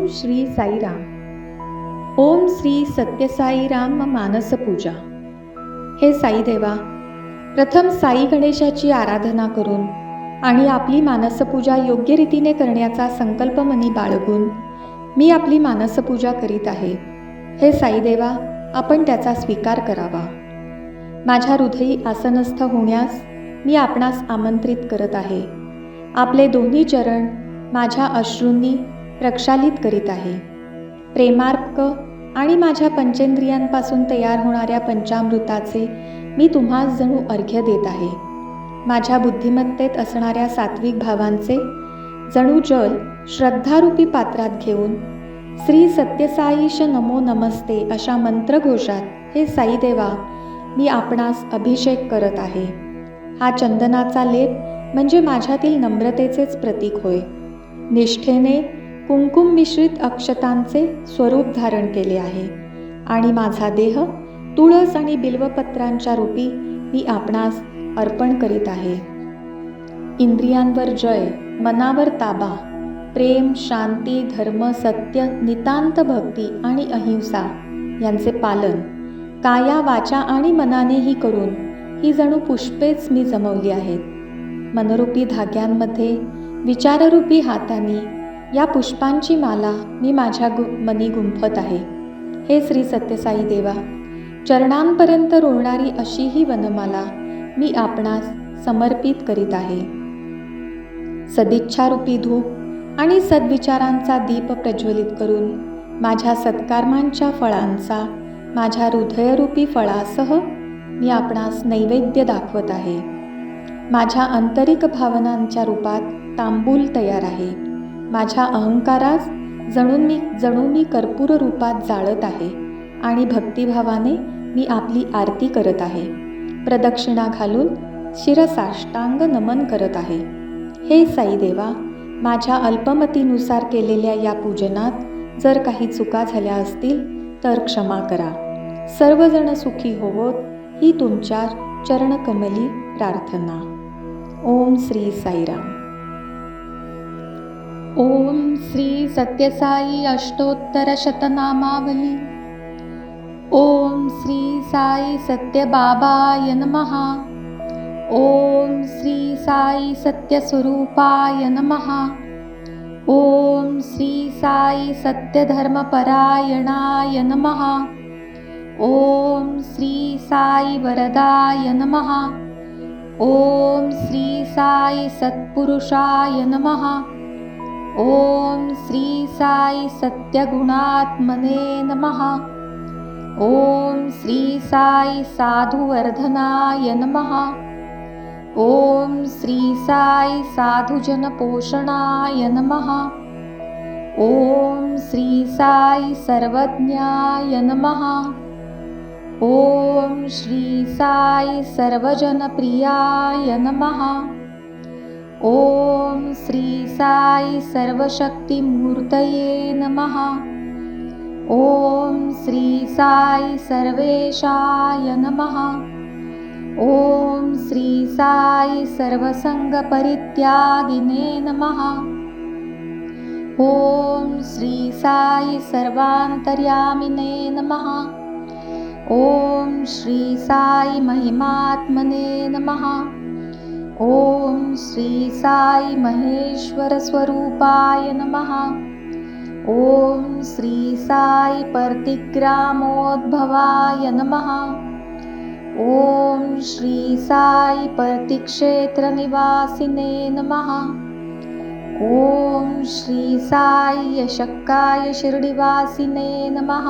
श्री साईराम. ओम श्री सत्यसाईराम मानस पूजा. हे साई देवा, प्रथम साई गणेशाची आराधना करून आणि आपली मानसपूजा योग्य रीतीने करण्याचा संकल्प मनी बाळगून मी आपली मानसपूजा करीत आहे. हे साई देवा, आपण त्याचा स्वीकार करावा. माझ्या हृदयी आसनस्थ होण्यास मी आपणास आमंत्रित करत आहे. आपले दोन्ही चरण माझ्या अश्रूंनी प्रक्षालित करीत आहे. प्रेमार्क आणि माझ्या पंचेंद्रियांपासून तयार होणाऱ्या पंचामृताचे मी तुम्हास जणू अर्घ्य देत आहे. माझ्या बुद्धिमत्तेत असणाऱ्या सात्विक भावांचे जणू जल श्रद्धारूपी पात्रात घेऊन श्री सत्यसाईश नमो नमस्ते अशा मंत्रघोषात हे साई देवा, मी आपणास अभिषेक करत आहे. हा चंदनाचा लेप म्हणजे माझ्यातील नम्रतेचेच प्रतीक होय. निष्ठेने कुंकुम मिश्रित अक्षतांचे स्वरूप धारण केले आहे आणि माझा देह तुळस आणि बिल्वपत्रांच्या रूपी मी आपणास अर्पण करीत आहे. इंद्रियांवर जय, मनावर ताबा, प्रेम, शांती, धर्म, सत्य, नितांत भक्ती आणि अहिंसा यांचे पालन काया, वाचा आणि मनानेही करून ही जणू पुष्पेच मी जमवली आहेत. मनरूपी धाग्यांमध्ये विचाररूपी हातांनी या पुष्पांची माला मी माझ्या मनी गुंफत आहे. हे श्री सत्यसाई देवा, चरणांपर्यंत रोवणारी अशी ही वनमाला मी आपणास समर्पित करीत आहे. सदिच्छारूपी धूप आणि सद्विचारांचा दीप प्रज्वलित करून माझ्या सत्कर्मांच्या फळांचा माझ्या हृदयरूपी फळासह मी आपणास नैवेद्य दाखवत आहे. माझ्या आंतरिक भावनांच्या रूपात तांबूल तयार आहे. माझ्या अहंकारास जणू मी कर्पूर रूपात जाळत आहे आणि भक्तिभावाने मी आपली आरती करत आहे. प्रदक्षिणा घालून शिरसाष्टांग नमन करत आहे. हे साई देवा, माझ्या अल्पमतीनुसार केलेल्या या पूजनात जर काही चुका झाल्या असतील तर क्षमा करा. सर्वजण सुखी होवोत ही तुमच्या चरणकमली प्रार्थना. ओम श्री साईराम. ओम श्री सत्यसाई अष्टोत्तर शतनामावली. ओम श्री साई सत्यबाबाय नमः. ओम श्री साई सत्यस्वरूपाय नमः. ओम श्री साई सत्यधर्मपरायणाय नमः. ओम श्री साई वरदाय नमः. ओम श्री साई सत्पुरुषाय नमः. ओम श्री साई सत्यगुणात्मने नमः. ओम श्री साई साधुवर्धनाय नमः. ओम श्री साई साधुजनपोषणाय नमः. ओम श्री साई सर्वज्ञाय नमः. ओम श्री साई सर्वजनप्रियाय नमः. ओम श्री साई सर्वशक्तिमूर्तये नमः. ओम श्री साई सर्वेशाय नमः. ओम श्री साई सर्वसंगपरित्यागिने नमः. ओम श्री साई सर्वांतर्यामिने नमः. ओम श्री साई महिमात्मने नमः. ओम श्री साई महेश्वर स्वरूपाय नमः. ओम श्री साई प्रतिग्रामोद्भवाय नमः. ओम श्री साई प्रतिक्षेत्र निवासिने नमः. ओम श्री साई यशक्काय शिर्डीवासिने नमः.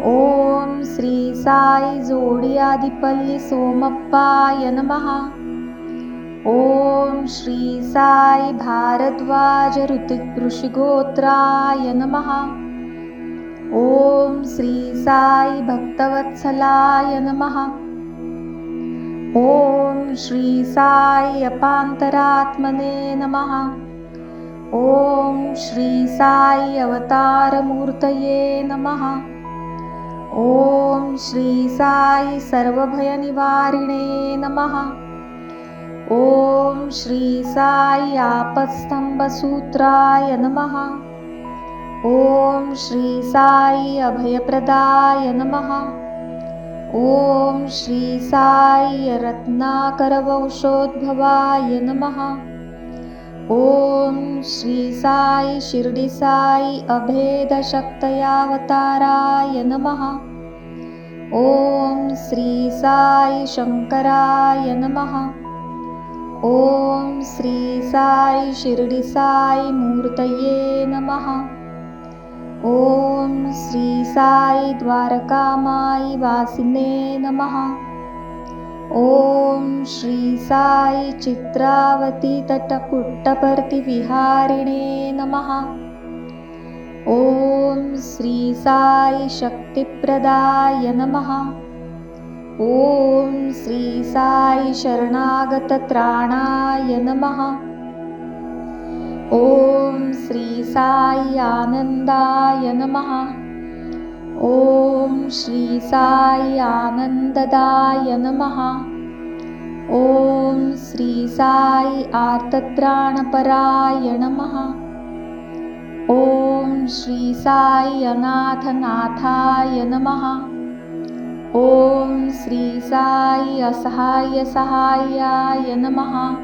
ओम श्री साई जोडियादिपल्ली सोमप्पाय नमः. ओम श्री साई भारद्वाज ऋषिगोत्राय नमः. ओम श्री साई भक्तवत्सलाय नमः. ओम श्री साई अपांतरात्मने नमः. ओम श्री साई अवतारमूर्तये नमः. ओम श्री साई सर्वभयनिवारिणे नमः. ओम श्री साई आपस्तंभसूत्राय नमः. ओम श्री साई अभयप्रदाय नमः. ओम श्री साई रत्नाकरवंशोद्भवाय नमः. ओम श्री साई शिर्डी साई अभेदशक्तयावताराय नमः. ओम श्री साई शंकराय नमः. ओम श्री साई शिर्डी साई मूर्तये नमः. ओम श्री साई द्वारकामाई वासिने नमः. ओम श्री साई चित्रावती तटपुट्टपर्ति विहारिणे नमः. ओम श्री साई शक्तिप्रदाय नमः. ओम श्री साई शरणागतत्राणाय नमः. ओम श्री साई आनंदाय नमः. ओम श्री साई आनंददाय नमः. ओम श्री साई आर्तत्राणपराय नमः. ओम श्री साई अनाथनाथाय नमः. ओम श्री साई असहाय सहायाय नमः.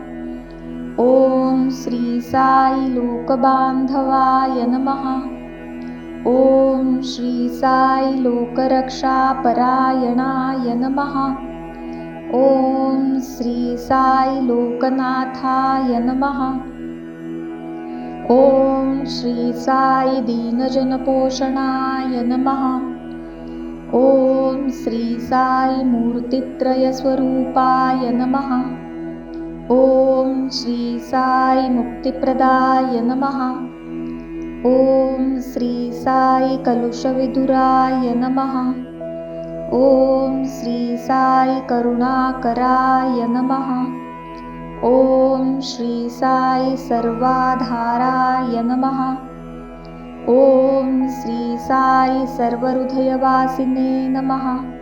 ओम श्री साई लोकबांधवाय नमः. ओम श्री साई लोकरक्षापरायणाय नमः. ओम श्री साई लोकनाथाय नमः. ओम श्री साई दीनजनपोषणाय नमः. ओम श्री साई मूर्तित्रयस्वरूपाय नमः. ओम श्री साई मुक्तिप्रदाय नमः. ओम श्री साई कलुषविदुराय नमः. ओम श्री साई करुणाकराय नमः. ओम श्री साई सर्वाधाराय नमः. ओम श्री साई सर्वहृदयवासिने नमः.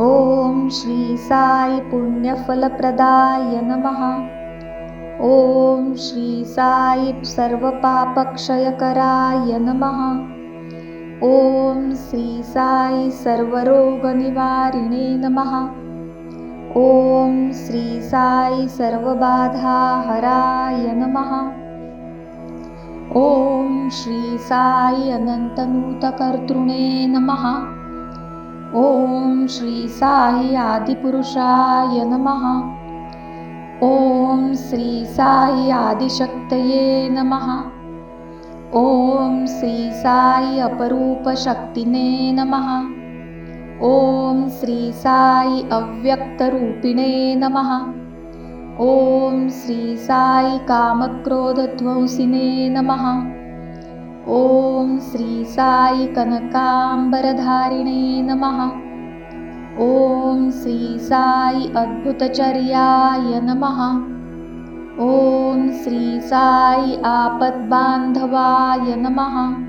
ओम श्री साई पुण्यफलप्रदाय नमः. ओम श्री साई सर्वपापक्षयकराय नमः. ओम श्री साई सर्वरोगनिवारिणे नमः. ओम श्री साई सर्वबाधाहराय नमः. ओम श्री साई अनंतनूतकर्तृणे नमः. ओम श्री साई आदिपुरुषाय नमः. ओम श्री साई आदिशक्तये नमः. ओम श्री साई अपरूपशक्तिने नमः. ओम श्री साई अव्यक्तरूपिणे नमः. ओम श्री साई कामक्रोधध्वंसिने नमः. ओम श्री साई कनकांबरधारिणे नमः. ओम श्री साई अद्भुतचर्याय नमः. ओम श्री साई आपद्बांधवाय नमः.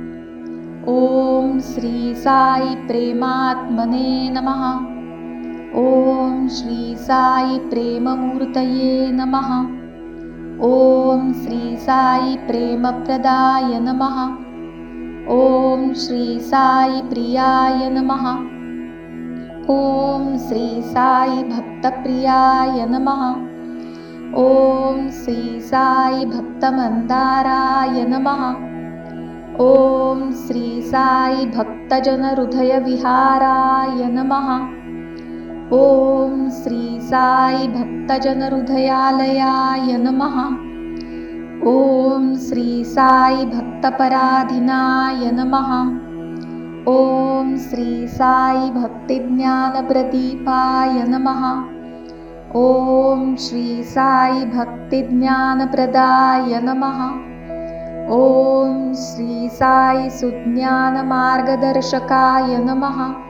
ओम श्री साई प्रेमात्मने नमः. ओम श्री साई प्रेममूर्तये नमः. ओम श्री साई प्रेमप्रदाय नमः. ओम श्री साई प्रियाय नमः. ओम श्री साई भक्तप्रियाय नमः. ओम श्री साई भक्तमंदाराय नमः. ओम श्री साई भक्तजनहृदयविहाराय नमः. ओम श्री साई भक्तजनहृदयालयाय नमः. ओम श्री साई भक्तपराधीनाय नमः. ओम श्री साई भक्तिज्ञानप्रदीपाय नमः. ओम श्री साई भक्तिज्ञानप्रदाय नमः. ओम श्री साई सुज्ञानमार्गदर्शकाय नमः.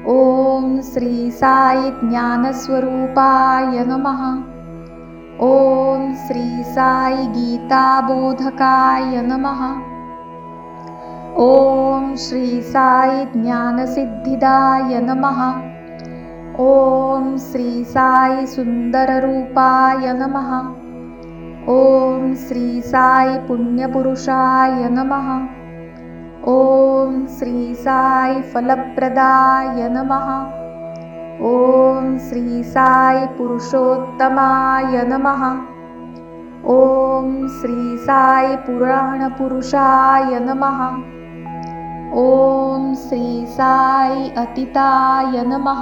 ओम श्री साई ज्ञानस्वरूपाय नमः. ओम श्री साई गीताबोधकाय नमः. ओम श्री साई ज्ञानसिद्धिदाय नमः. ओम श्री साई सुंदररूपाय नमः. ओम श्री साई पुण्यपुरुषाय नमः. ओम श्री साई फलप्रदाय नमः. ओम श्री साई पुरुषोत्तमाय नमः. ओम श्री साई पुराण पुरुषाय नमः. ओम श्री साई अतिताय नमः.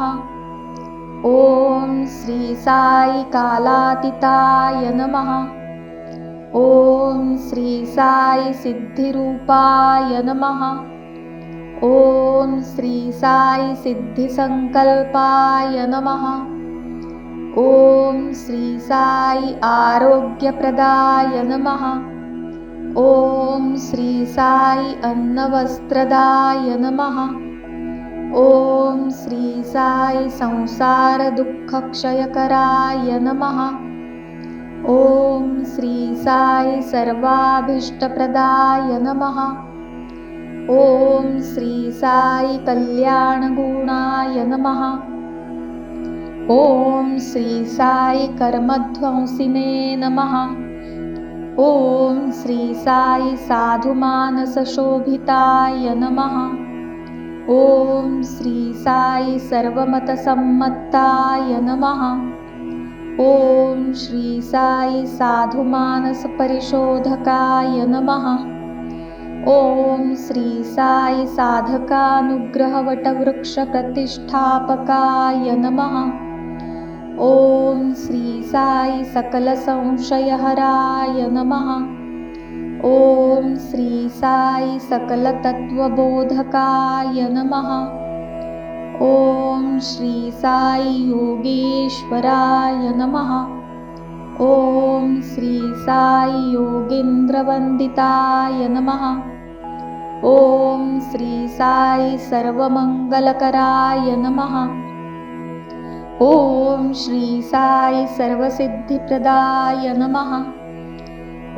ओम श्री साई कालातीताय नमः. ओम श्री साई सिद्धिरूपाय नमः. ओम श्री साई सिद्धिसंकल्पाय नमः. ओम श्री साई आरोग्यप्रदाय नमः. ओम श्री साई अन्नवस्त्रदाय नमः. ओम श्री साई संसार दुःखक्षयकराय नमः. ओम श्री साई सर्वाभीष्टप्रदाय नमः. ओम श्री साई कल्याणगुणाय नमः. ओम श्री साई कर्मध्वंसिने नमः. ओम श्री साई साधुमानसशोभिताय नमः. ओम श्री साई सर्वमतसम्मताय नमः. ओम श्री साई साधुमानसपरिशोधकाय नमः. ओम श्री साई साधकानुग्रहवटवृक्षप्रतिष्ठापकाय नमः. ओम श्री साई सकलसंशयहराय नमः. ओम श्री साई सकलतत्त्वबोधकाय नमः. ओम श्री साई योगेश्वराय नमः. ओम श्री साई योगींद्रवंदिताय नमः. ओम श्री साई सर्वमंगलकराय नमः. ओम श्री साई सर्वसिद्धिप्रदाय नमः.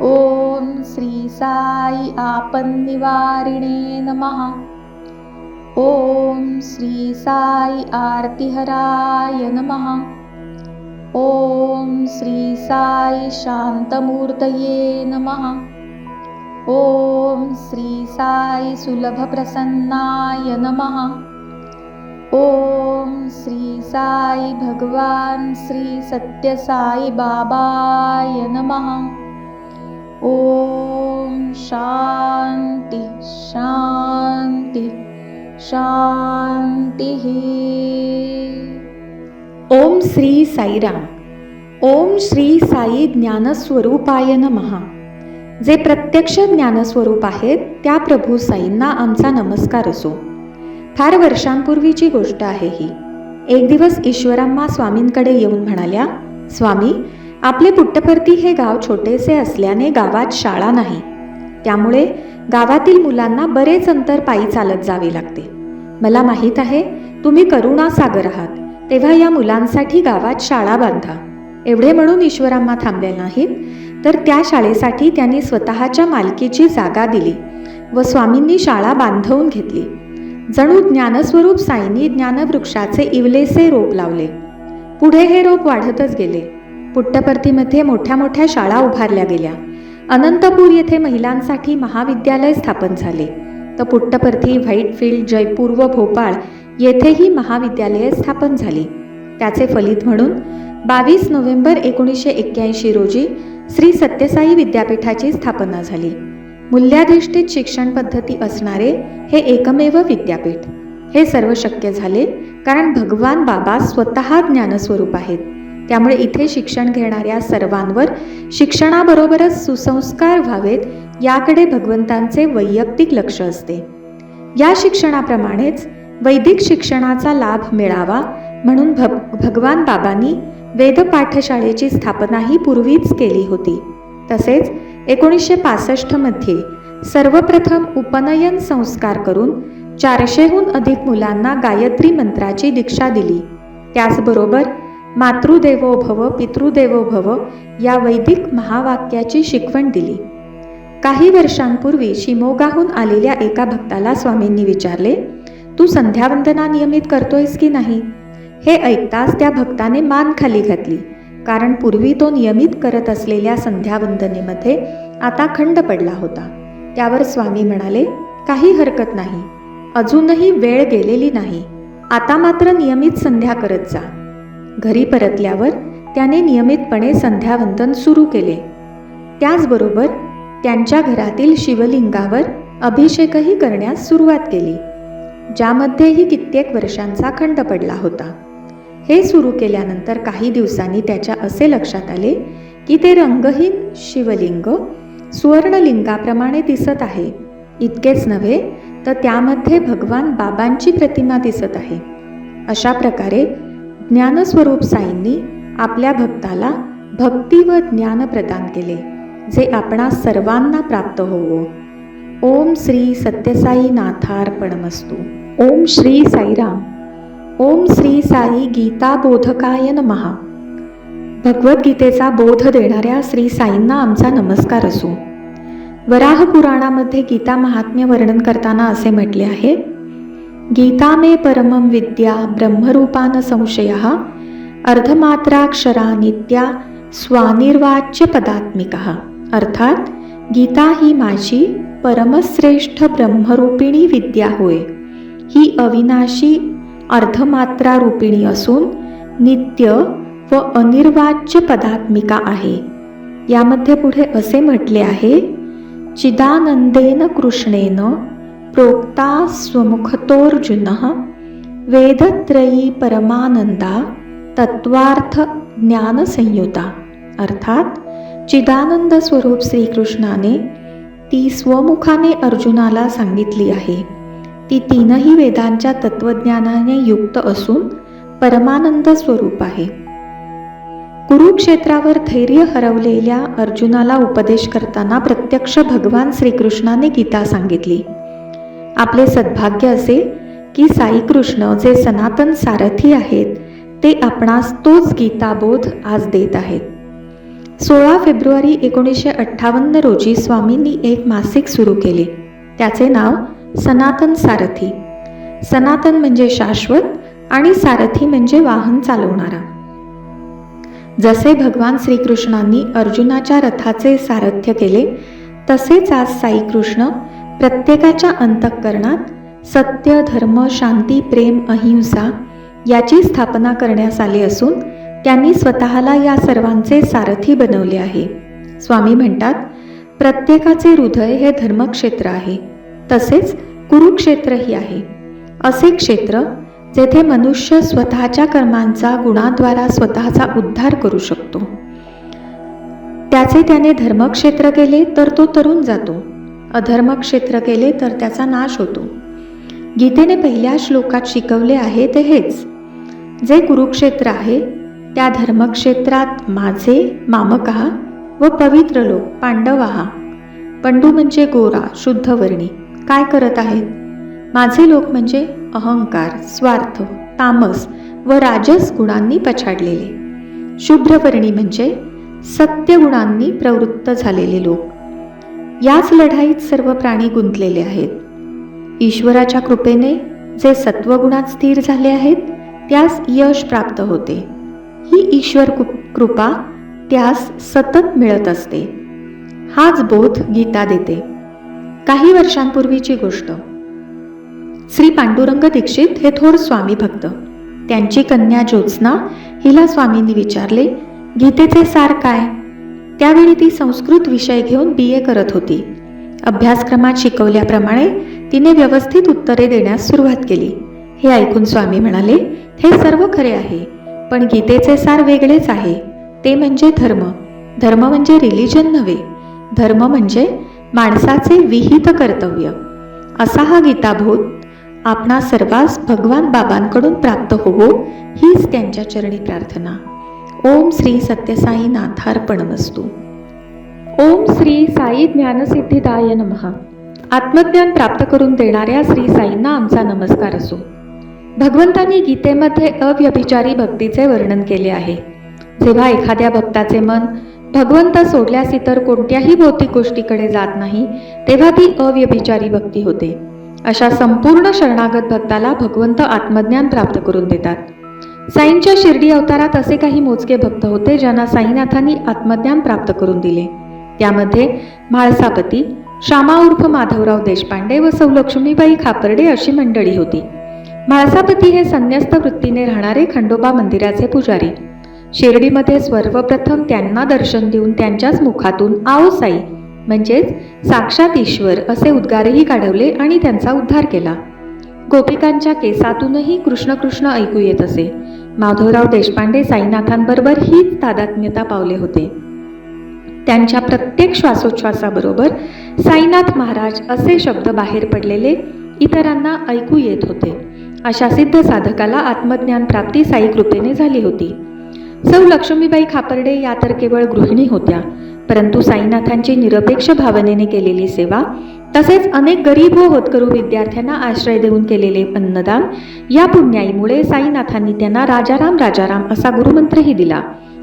ओम श्री साई आपन्निवारिणे नमः. ओम श्री साई आर्तिहराय नमः. ओम श्री साई शांतमूर्तये नमः. ओम श्री साई सुलभप्रसन्नाय नमः. ओम श्री साई भगवान श्री सत्यसाई बाबाय नमः. ओम शांति शांति शांति. ओम श्री साईराम. ओम श्री साई ज्ञानस्वरूपाय नमः. जे प्रत्यक्ष ज्ञानस्वरूप आहेत त्या प्रभू साईंना आमचा नमस्कार असो. फार वर्षांपूर्वीची गोष्ट आहे ही. एक दिवस ईश्वराम्मा स्वामींकडे येऊन म्हणाल्या, स्वामी, आपले पुट्टपर्ती हे गाव छोटेसे असल्याने गावात शाळा नाही. त्यामुळे गावातील मुलांना बरेच अंतर पायी चालत जावे लागते. मला माहीत आहे तुम्ही करुणासागर आहात, तेव्हा या मुलांसाठी गावात शाळा बांधा. एवढे म्हणून ईश्वराम्मा थांबले नाहीत, तर त्या शाळेसाठी त्यांनी स्वतःच्या मालकीची जागा दिली व स्वामींनी शाळा बांधवून घेतली. जणू ज्ञानस्वरूप साईंनी ज्ञानवृक्षाचे इवलेसे रोप लावले. पुढे हे रोप वाढतच गेले. पुट्टपर्तीमध्ये मोठ्या मोठ्या शाळा उभारल्या गेल्या. अनंतपूर येथे महिलांसाठी महाविद्यालय स्थापन झाले. तर पुट्टपर्ती, व्हाईटफील्ड, जयपूर व भोपाळ येथेही महाविद्यालये स्थापन झाली. त्याचे फलित म्हणून 22 नोव्हेंबर 1981 रोजी श्री सत्यसाई विद्यापीठाची स्थापना झाली. मूल्याधिष्ठित शिक्षण पद्धती असणारे हे एकमेव विद्यापीठ. हे सर्व शक्य झाले कारण भगवान बाबा स्वतः ज्ञानस्वरूप आहेत. त्यामुळे इथे शिक्षण घेणाऱ्या सर्वांवर शिक्षणाबरोबरच सुसंस्कार व्हावेत याकडे भगवंतांचे वैयक्तिक लक्ष असते. या शिक्षणाप्रमाणेच वैदिक शिक्षणाचा लाभ मिळावा म्हणून भगवान बाबांनी वेद पाठशाळेची स्थापनाही पूर्वीच केली होती. तसेच 1965 मध्ये सर्वप्रथम उपनयन संस्कार करून 400हून अधिक मुलांना गायत्री मंत्राची दीक्षा दिली. त्याचबरोबर मातृदेवो भव पितृदेवो भव या वैदिक महावाक्याची शिकवण दिली. काही वर्षांपूर्वी शिमोगाहून आलेल्या एका भक्ताला स्वामींनी विचारले, तू संध्यावंदना नियमित करतोयस की नाही? हे ऐकताच त्या भक्ताने मान खाली घातली, कारण पूर्वी तो नियमित करत असलेल्या संध्यावंदनेमध्ये आता खंड पडला होता. त्यावर स्वामी म्हणाले, काही हरकत नाही, अजूनही वेळ गेलेली नाही. आता मात्र नियमित संध्या करत जा. घरी परतल्यावर त्याने नियमितपणे संध्यावंदन सुरू केले. त्याचबरोबर त्यांच्या घरातील शिवलिंगावर अभिषेकही करण्यास सुरुवात केली, ज्यामध्येही कित्येक वर्षांचा खंड पडला होता. हे सुरू केल्यानंतर काही दिवसांनी त्याच्या असे लक्षात आले की ते रंगहीन शिवलिंग सुवर्णलिंगाप्रमाणे दिसत आहे. इतकेच नव्हे तर त्यामध्ये भगवान बाबांची प्रतिमा दिसत आहे. अशा प्रकारे ज्ञानस्वरूप साईंनी आपल्या भक्ताला भक्ती व ज्ञान प्रदान केले, जे आपणा सर्वांना प्राप्त होवो. ओम श्री सत्यसाई नाथार्पणमस्तु. ओम श्री साईराम. ओम श्री साई गीता बोधकाय नमः. भगवद्गीतेचा बोध देणाऱ्या श्री साईंना आमचा नमस्कार असो. वराह पुराणामध्ये गीता महात्म्य वर्णन करताना असे म्हटले आहे, गीता मे परमं विद्या ब्रह्मरूपान संशयः अर्धमात्राक्षरा नित्या स्वानिर्वाच्य पदात्मिका. अर्थात गीता ही माझी परमश्रेष्ठ ब्रह्मरूपिणी विद्या होय. ही अविनाशी अर्धमात्रा रूपिणी असून नित्य व अनिर्वाच्य पदात्मिका आहे. यामध्ये पुढे असे म्हटले आहे, चिदानंदेन कृष्णेन प्रोक्ता स्वमुखतोर्जुनः वेदत्रयी परमानंदा तत्वार्थ ज्ञान संयुता. अर्थात चिदानंद स्वरूप श्रीकृष्णाने ती स्वमुखाने अर्जुनाला सांगितली आहे. ती तीनही वेदांच्या तत्वज्ञानाने युक्त असून परमानंद स्वरूप आहे. कुरुक्षेत्रावर धैर्य हरवलेल्या अर्जुनाला उपदेश करताना प्रत्यक्ष भगवान श्रीकृष्णाने गीता सांगितली. आपले सद्भाग्य असे की साईकृष्ण जे सनातन सारथी आहेत ते आपणास तोच गीताबोध आज देत आहेत. 16 फेब्रुवारी 1958 रोजी स्वामींनी एक मासिक सुरू केले. त्याचे नाव सनातन सारथी. सनातन म्हणजे शाश्वत आणि सारथी म्हणजे वाहन चालवणारा. जसे भगवान श्रीकृष्णांनी अर्जुनाच्या रथाचे सारथ्य केले, तसेच आज साईकृष्ण प्रत्येकाच्या अंतःकरणात सत्य, धर्म, शांती, प्रेम, अहिंसा याची स्थापना करण्यास आले असून त्यांनी स्वतःला या सर्वांचे सारथी बनवले आहे. स्वामी म्हणतात, प्रत्येकाचे हृदय हे धर्मक्षेत्र आहे, तसेच कुरुक्षेत्रही आहे. असे क्षेत्र जेथे मनुष्य स्वतःच्या कर्मांचा गुणाद्वारा स्वतःचा उद्धार करू शकतो. त्याचे त्याने धर्मक्षेत्र केले तर तो तरून जातो, अधर्मक्षेत्र केले तर त्याचा नाश होतो. गीतेने पहिल्या श्लोकात शिकवले आहे ते हेच. जे कुरुक्षेत्र आहे त्या धर्मक्षेत्रात माझे मामका व पवित्र लोक पांडवाहा, पंडू म्हणजे गोरा शुद्धवर्णी, काय करत आहेत? माझे लोक म्हणजे अहंकार, स्वार्थ, तामस व राजस गुणांनी पछाडलेले. शुभ्रवर्णी म्हणजे सत्य गुणांनी प्रवृत्त झालेले लोक. याच लढाईत सर्व प्राणी गुंतलेले आहेत. ईश्वराच्या कृपेने जे सत्वगुणात स्थिर झाले आहेत त्यास यश प्राप्त होते. ही ईश्वर कृपा त्यास सतत मिळत असते. हाच बोध गीता देते. काही वर्षांपूर्वीची गोष्ट. श्री पांडुरंग दीक्षित हे थोर स्वामी भक्त. त्यांची कन्या ज्योत्स्ना हिला स्वामींनी विचारले, गीतेचे सार काय? त्यावेळी ती संस्कृत विषय घेऊन BA करत होती. अभ्यासक्रमात शिकवल्याप्रमाणे तिने व्यवस्थित उत्तरे देण्यास सुरुवात केली. हे ऐकून स्वामी म्हणाले, हे सर्व खरे आहे, पण गीतेचे सार वेगळेच आहे. ते म्हणजे धर्म. धर्म म्हणजे रिलिजन नव्हे. धर्म म्हणजे माणसाचे विहित कर्तव्य. असा हा गीताबोध आपणा सर्वांस भगवान बाबांकडून प्राप्त होवो, हीच त्यांच्या चरणी प्रार्थना. ओम श्री सत्यसाई नाथार्पणमस्तु. ओम श्री साई ज्ञानसिद्धिदाय नमः. आत्मज्ञान प्राप्त करून देणाऱ्या श्री साईंना आमचा नमस्कार असो. भगवंतांनी गीतेमध्ये अव्यभिचारी भक्तीचे वर्णन केले आहे. जेव्हा एखाद्या भक्ताचे मन भगवंत सोडल्यास इतर कोणत्याही भौतिक गोष्टीकडे जात नाही, तेव्हा ती अव्यभिचारी भक्ती होते. अशा संपूर्ण शरणागत भक्ताला भगवंत आत्मज्ञान प्राप्त करून देतात. साईंच्या शिर्डी अवतारात असे काही मोजके भक्त होते ज्यांना साईनाथांनी आत्मज्ञान प्राप्त करून दिले. त्यामध्ये म्हाळसापती, श्यामा उर्फ माधवराव देशपांडे व सौ लक्ष्मीबाई खापर्डे अशी मंडळी होती. म्हाळसापती हे संन्यस्त वृत्तीने राहणारे खंडोबा मंदिराचे पुजारी. शिर्डीमध्ये सर्वप्रथम त्यांना दर्शन देऊन त्यांच्याच मुखातून आओ साई म्हणजेच साक्षात ईश्वर असे उद्गारही काढवले आणि त्यांचा उद्धार केला. गोपिकांच्या केसातूनही कृष्ण कृष्ण ऐकू येत असे. माधवराव देशपांडे साईनाथांबरोबर हीच तादात्म्यता पावले होते. त्यांच्या प्रत्येक श्वासोच्छ्वासाबरोबर साईनाथ महाराज असे शब्द बाहेर पडलेले इतरांना ऐकू येत होते. अशा सिद्ध साधकाला आत्मज्ञान प्राप्ती साई कृपेने झाली होती. सौ लक्ष्मीबाई खापर्डे या तर केवळ गृहिणी होत्या, परंतु साईनाथांची निरपेक्ष भावनेने केलेली सेवा, तसेच अनेक गरीब व होतकरू विद्यार्थ्यांना आश्रय देऊन केलेले अन्नदान या पुण्याईमुळे साईनाथांनी त्यांना राजाराम राजाराम असा गुरुमंत्रही दिला.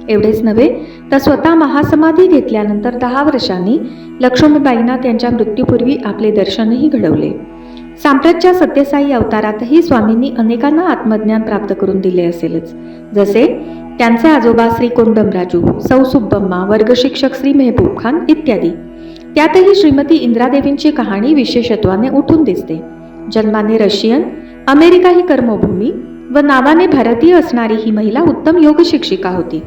एवढेच नव्हे तर स्वतः महासमाधी घेतल्यानंतर 10 वर्षांनी लक्ष्मीबाईंना त्यांच्या मृत्यूपूर्वी आपले दर्शनही घडवले. सांप्रतच्या सत्यसाई अवतारातही स्वामींनी अनेकांना आत्मज्ञान प्राप्त करून दिले असेलच. जसे त्यांचे आजोबा श्री कोंडमराजू, सौ सुब्बम्मा, वर्गशिक्षक श्री मेहबूब खान इत्यादी. त्यातही श्रीमती इंद्रादेवींची कहाणी विशेषत्वाने उठून दिसते. जन्माने रशियन, अमेरिका ही कर्मभूमी व नावाने भारतीय असणारी ही महिला उत्तम योग शिक्षिका होती.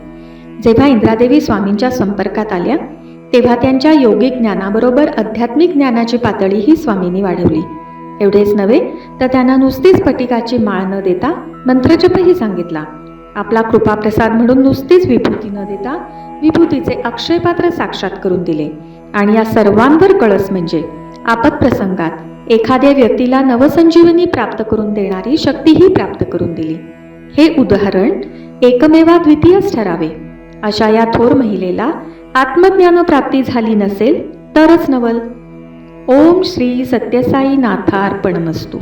जेव्हा इंद्रादेवी स्वामींच्या संपर्कात आल्या तेव्हा त्यांच्या योगिक ज्ञानाबरोबर आध्यात्मिक ज्ञानाची पातळीही स्वामींनी वाढवली. एवढेच नव्हे तर त्यांना नुसतीच स्फटिकाची माळ न देता मंत्रजपही सांगितला. आपला कृपाप्रसाद म्हणून नुसतीच विभूती न देता विभूतीचे अक्षयपात्र साक्षात करून दिले आणि या सर्वांवर कळस म्हणजे आपत्प्रसंगात एखाद्या व्यक्तीला नवसंजीवनी प्राप्त करून देणारी शक्तीही प्राप्त करून दिली. हे उदाहरण एकमेवाद्वितीयच ठरावे. अशा या थोर महिलेला आत्मज्ञान प्राप्ती झाली नसेल तरच नवल. ओम श्री सत्यसाई नाथार्पणमस्तु.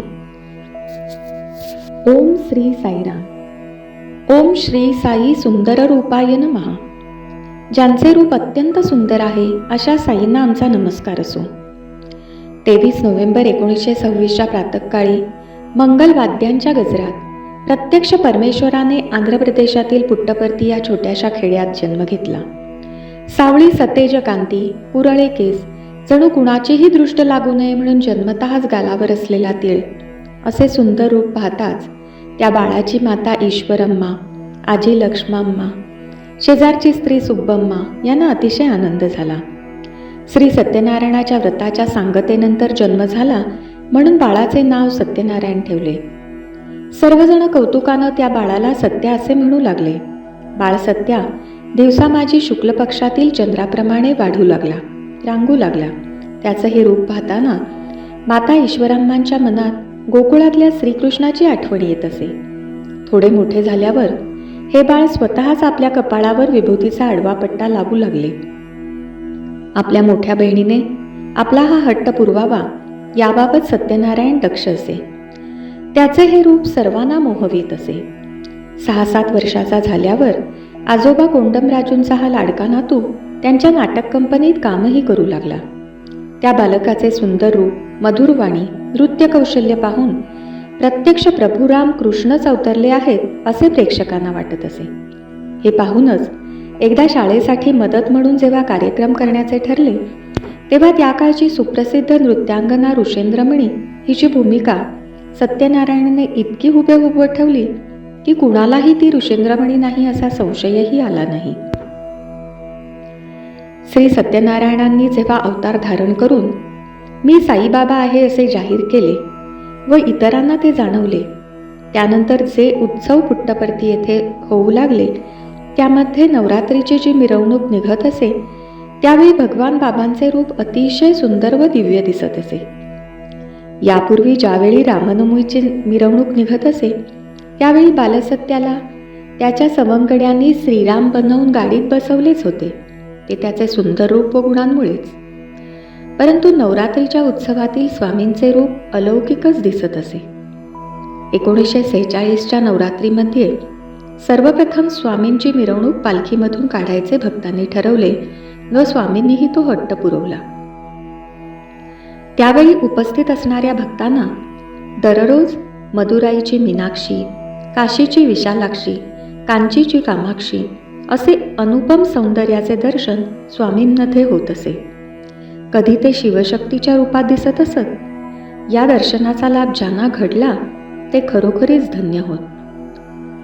ओम श्री साईराम. ओम श्री साई सुंदर रूपाय नमः. ज्यांचे रूप अत्यंत सुंदर आहे अशा साईंना आमचा नमस्कार असो. 23 नोव्हेंबर 1926च्या प्रातःकाळी मंगलवाद्यांच्या गजरात प्रत्यक्ष परमेश्वराने आंध्र प्रदेशातील पुट्टपर्ती या छोट्याशा खेड्यात जन्म घेतला. सावळी सतेज कांती, कुरळे केस, जणू कुणाचीही दृष्ट लागू नये म्हणून जन्मतःच गालावर असलेला तिळ, असे सुंदर रूप पाहताच त्या बाळाची माता ईश्वरम्मा, आजी लक्ष्माम्मा, शेजारची स्त्री सुब्बम्मा यांना अतिशय आनंद झाला. श्री सत्यनारायणाच्या व्रताच्या सांगतेनंतर जन्म झाला म्हणून बाळाचे नाव सत्यनारायण ठेवले. सर्वजण कौतुकानं त्या बाळाला सत्या असे म्हणू लागले. बाळ सत्या दिवसा माझी शुक्ल पक्षातील चंद्राप्रमाणे वाढू लागला, रांगू लागला. त्याचं हे रूप पाहताना माता ईश्वराम्मांच्या मनात गोकुळातल्या श्रीकृष्णाची आठवण येत असे. थोडे मोठे झाल्यावर हे बाळ स्वतःच आपल्या कपाळावर विभूतीचा आडवा पट्टा लावू लागले. आपल्या मोठ्या बहिणीने आपला हा हट्ट पुरवावा याबाबत सत्यनारायण दक्ष असे. त्याचे हे रूप सर्वांना मोहवीत असे. 6-7 वर्षाचा झाल्यावर आजोबा कोंडमराजूंचा हा लाडका नातू त्यांच्या नाटक कंपनीत कामही करू लागला. त्या बालकाचे सुंदर रूप, मधुर वाणी, नृत्य कौशल्य पाहून प्रत्यक्ष प्रभुराम कृष्णच अवतरले आहेत असे प्रेक्षकांना वाटत असे. हे पाहूनच एकदा शाळेसाठी मदत म्हणून जेव्हा कार्यक्रम करण्याचे ठरले तेव्हा त्या काळची सुप्रसिद्ध नृत्यांगना ऋषेंद्रमणी हिची भूमिका सत्यनारायणने इतकी हुबेहूब वठवली की कुणालाही ती ऋषेंद्रमणी नाही असा संशयही आला नाही. श्री सत्यनारायणांनी जेव्हा अवतार धारण करून मी साईबाबा आहे असे जाहीर केले व इतरांना ते जाणवले, त्यानंतर जे उत्सव पुट्टपर्ती येथे होऊ लागले त्यामध्ये नवरात्रीची जी मिरवणूक निघत असे त्यावेळी भगवान बाबांचे रूप अतिशय सुंदर व दिव्य दिसत असे. यापूर्वी ज्यावेळी रामनवमीची मिरवणूक निघत असे त्यावेळी बालसत्याला त्याच्या सवंगड्यांनी श्रीराम बनवून गाडीत बसवलेच होते, ते त्याचे सुंदर रूप व गुणांमुळेच. परंतु नवरात्रीच्या उत्सवातील स्वामींचे रूप अलौकिकच दिसत असे. 1946च्या नवरात्रीमध्ये सर्वप्रथम स्वामींची मिरवणूक पालखीमधून काढायचे भक्तांनी ठरवले व स्वामींनीही तो हट्ट पुरवला. त्यावेळी उपस्थित असणाऱ्या भक्तांना दररोज मदुराईची मीनाक्षी, काशीची विशालाक्षी, कांचीची कामाक्षी असे अनुपम सौंदर्याचे दर्शन स्वामींमध्ये होत असे. कधी ते शिवशक्तीच्या रूपात दिसत असत. या दर्शनाचा लाभ ज्यांना घडला ते खरोखरीच धन्य होत.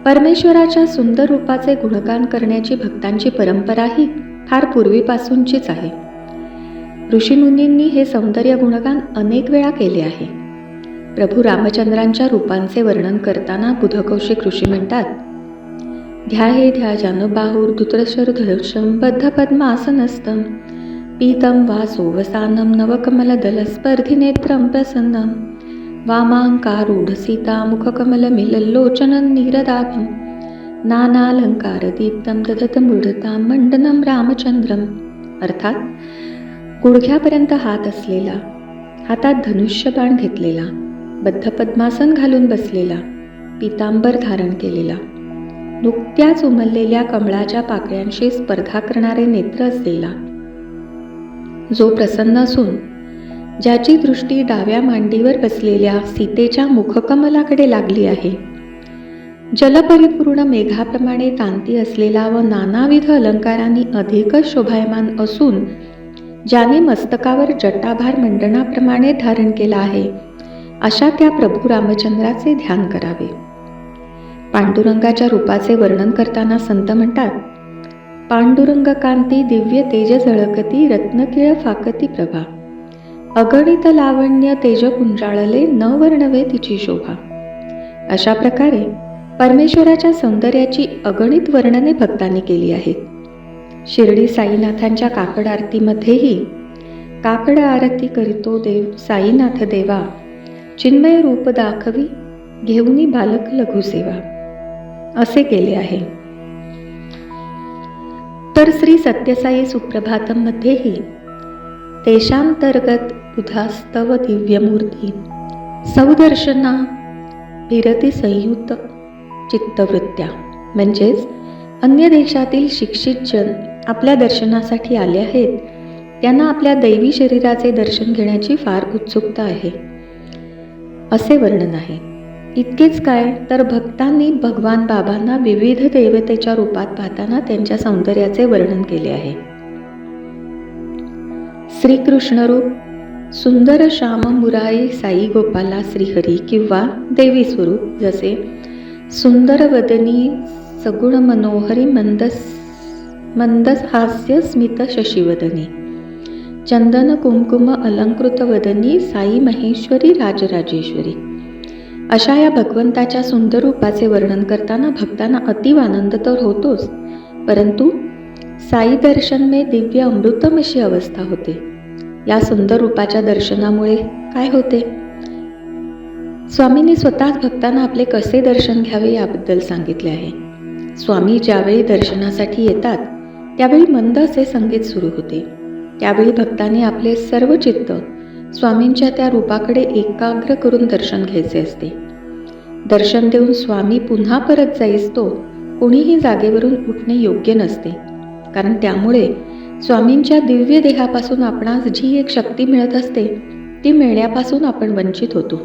परमेश्वराच्या सुंदर रूपाचे गुणगान करण्याची भक्तांची परंपराही फार पूर्वीपासूनचीच आहे. ऋषीमुनींनी हे सौंदर्य गुणगान अनेक वेळा केले आहे. प्रभू रामचंद्रांच्या रूपांचे वर्णन करताना बुधकौशिक ऋषी म्हणतात, ध्याये ध्याजानुबाहुर्धृतशरधनुषं बद्धपद्मासनस्थं पीतं वासोवसानं नवकमलदलस्पर्धिनेत्रं प्रसन्नं वामाङ्कारूढसीतामुखकमलमिलल्लोचनं नीरदाभं नानालंकारदीप्तं दधतमूढतां मंडनं रामचंद्रम. अर्थात गुडघ्यापर्यंत हात असलेला, हातात धनुष्यबाण घेतलेला, बद्ध पद्मासन घालून बसलेला, पीतांबर धारण केलेला, नुकत्याच उमललेल्या कमळाच्या पाकळ्यांशी स्पर्धा करणारे नेत्र असलेला, जो प्रसन्न असून ज्याची दृष्टी डाव्या मांडीवर बसलेल्या सीतेच्या मुखकमलाकडे लागली आहे, जलपरिपूर्ण मेघाप्रमाणे कांती असलेला व नानाविध अलंकारांनी अधिकच शोभायमान असून ज्याने मस्तकावर जटाभार मंडनाप्रमाणे धारण केला आहे, अशा त्या प्रभू रामचंद्राचे ध्यान करावे. पांडुरंगाच्या रूपाचे वर्णन करताना संत म्हणतात, पांडुरंग कांती दिव्य तेज झळकती रत्नकिळ फाकती प्रभा, अगणित लावण्य तेज कुंजाळले न वर्णवे तिची शोभा. अशा प्रकारे परमेश्वराच्या सौंदर्याची अगणित वर्णने भक्तांनी केली आहेत. शिर्डी साईनाथांच्या काकड आरतीमध्येही काकड आरती करीतो देव साईनाथ देवा, चिन्मय रूप दाखवी घेऊनी बालक लघुसेवा, असे केले आहे. तर श्री सत्यसाई सुप्रभातम मध्येही देशांतर्गत बुधास्तव दिव्यमूर्ती सौदर्शना विरती संयुक्त चित्तवृत्त्या, म्हणजेच अन्य देशातील शिक्षित जन आपल्या दर्शनासाठी आले आहेत, त्यांना आपल्या दैवी शरीराचे दर्शन घेण्याची फार उत्सुकता आहे, असे वर्णन आहे. इतकेच काय, तर भक्तांनी भगवान बाबांना विविध देवतेच्या रूपात पाहताना त्यांच्या सौंदर्याचे वर्णन केले आहे. श्रीकृष्ण रूप सुंदर श्याम मुरारी साई गोपाला श्रीहरी किंवा देवी स्वरूप जसे सुंदर वदनी सगुण मनोहरी मंदस हास्य स्मित शशिवदनी, चंदन कुंकुम अलंकृत वदनी साई महेश्वरी राजराजेश्वरी, अशा या भगवंताच्या सुंदर रूपाचे वर्णन करताना भक्तांना अतीव आनंद तर होतोच, परंतु साई दर्शन में दिव्य अमृतम अशी अवस्था होते. या सुंदर रूपाच्या दर्शनामुळे काय होते? स्वामींनी स्वतःच भक्तांना आपले कसे दर्शन घ्यावे याबद्दल सांगितले आहे. स्वामी ज्यावेळी दर्शनासाठी येतात त्यावेळी मंद असे संगीत सुरू होते. त्यावेळी भक्तांनी आपले सर्व चित्त स्वामींच्या त्या रूपाकडे एकाग्र करून दर्शन घ्यायचे असते. दर्शन देऊन स्वामी पुन्हा परत जाईस तो कोणीही जागेवरून उठणे योग्य नसते, कारण त्यामुळे स्वामींच्या दिव्य देहापासून आपणास जी एक शक्ती मिळत असते ती मिळण्यापासून आपण वंचित होतो.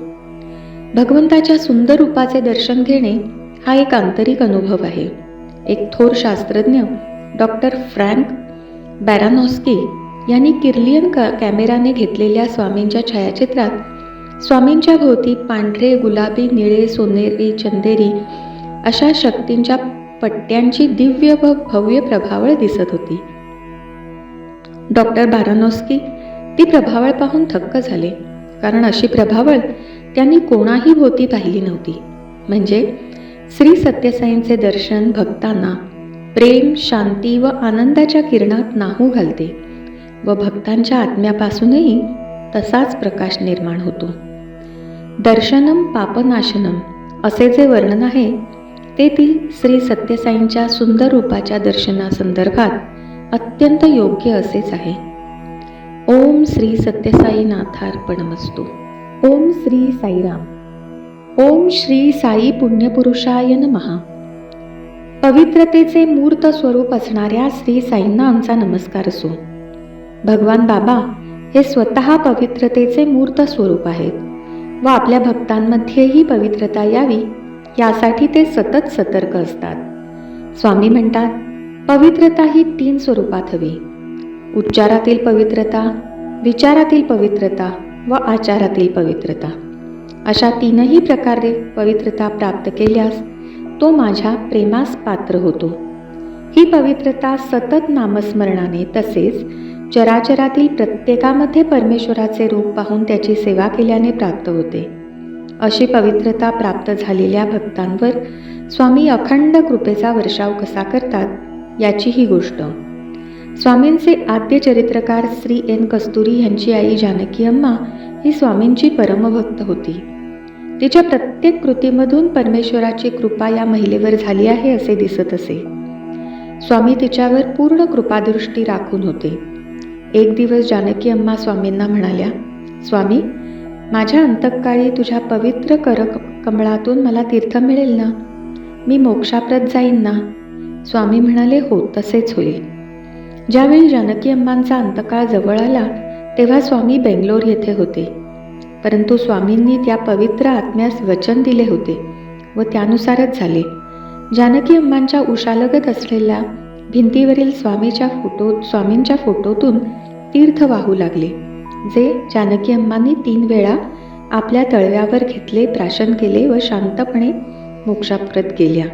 भगवंताच्या सुंदर रूपाचे दर्शन घेणे हा एक आंतरिक अनुभव आहे. एक थोर शास्त्रज्ञ डॉक्टर फ्रँक बॅरानॉस्की यांनी किर्लियन कॅमेराने घेतलेल्या स्वामींच्या छायाचित्रात स्वामींच्या भोवती पांढरे, गुलाबी, निळे, सोनेरी, चंदेरी अशा शक्तींच्या पट्ट्यांची दिव्य व भव्य प्रभावळ दिसत होती. डॉक्टर बारानॉस्की ती प्रभावळ पाहून थक्क झाले, कारण अशी प्रभावळ त्यांनी कोणाही भोवती पाहिली नव्हती. म्हणजे श्री सत्यसाईंचे दर्शन भक्तांना प्रेम, शांती व आनंदाच्या किरणात न्हाऊ घालते व भक्तांच्या आत्म्यापासूनही तसाच प्रकाश निर्माण होतो. दर्शनम पापनाशनम असे जे वर्णन आहे ते ती श्री सत्यसाईंच्या सुंदर रूपाच्या दर्शनासंदर्भात अत्यंत योग्य असेच आहे. ओम श्री सत्यसाई नाथार्पणमस्तु. ओम श्री साईराम. ओम श्री साई पुण्यपुरुषाय नमः. पवित्रतेचे मूर्त स्वरूप असणाऱ्या श्री साईंना आमचा नमस्कार असो. भगवान बाबा हे स्वतः पवित्रतेचे मूर्त स्वरूप आहेत व आपल्या भक्तांमध्येही पवित्रता यावी यासाठी ते सतत सतर्क असतात. स्वामी म्हणतात, पवित्रता ही 3 स्वरूपात हवी. उच्चारातील पवित्रता, विचारातील पवित्रता व आचारातील पवित्रता अशा तीनही प्रकारे पवित्रता प्राप्त केल्यास तो माझ्या प्रेमास पात्र होतो. ही पवित्रता सतत नामस्मरणाने तसेच चराचरातील प्रत्येकामध्ये परमेश्वराचे रूप पाहून त्याची सेवा केल्याने प्राप्त होते. अशी पवित्रता प्राप्त झालेल्या भक्तांवर स्वामी अखंड कृपेचा वर्षाव कसा करतात याची ही गोष्ट. स्वामींचे आद्य चरित्रकार श्री एन कस्तुरी यांची आई जानकी अम्मा ही स्वामींची परमभक्त होती. तिच्या प्रत्येक कृतीमधून परमेश्वराची कृपा या महिलेवर झाली आहे असे दिसत असे. स्वामी तिच्यावर पूर्ण कृपादृष्टी राखून होते. एक दिवस जानकी अम्मा स्वामींना म्हणाल्या, स्वामी, माझ्या अंतःकाळी तुझ्या पवित्र कमळातून मला तीर्थ मिळेल ना? मी मोक्षाप्रत जाईन ना? स्वामी म्हणाले, हो, तसेच होईल. ज्यावेळी जानकी अम्मांचा अंतकाळ जवळ आला तेव्हा स्वामी बेंगलोर येथे होते. परंतु स्वामींनी त्या पवित्र आत्म्यास वचन दिले होते व त्यानुसारच झाले. जानकी अम्मांच्या उशालगत असलेल्या भिंतीवरील स्वामींच्या फोटोतून तीर्थ वाहू लागले, जे जानकी अम्मांनी 3 वेळा आपल्या तळव्यावर घेतले, प्राशन केले व शांतपणे मोक्षाप्रत गेल्या.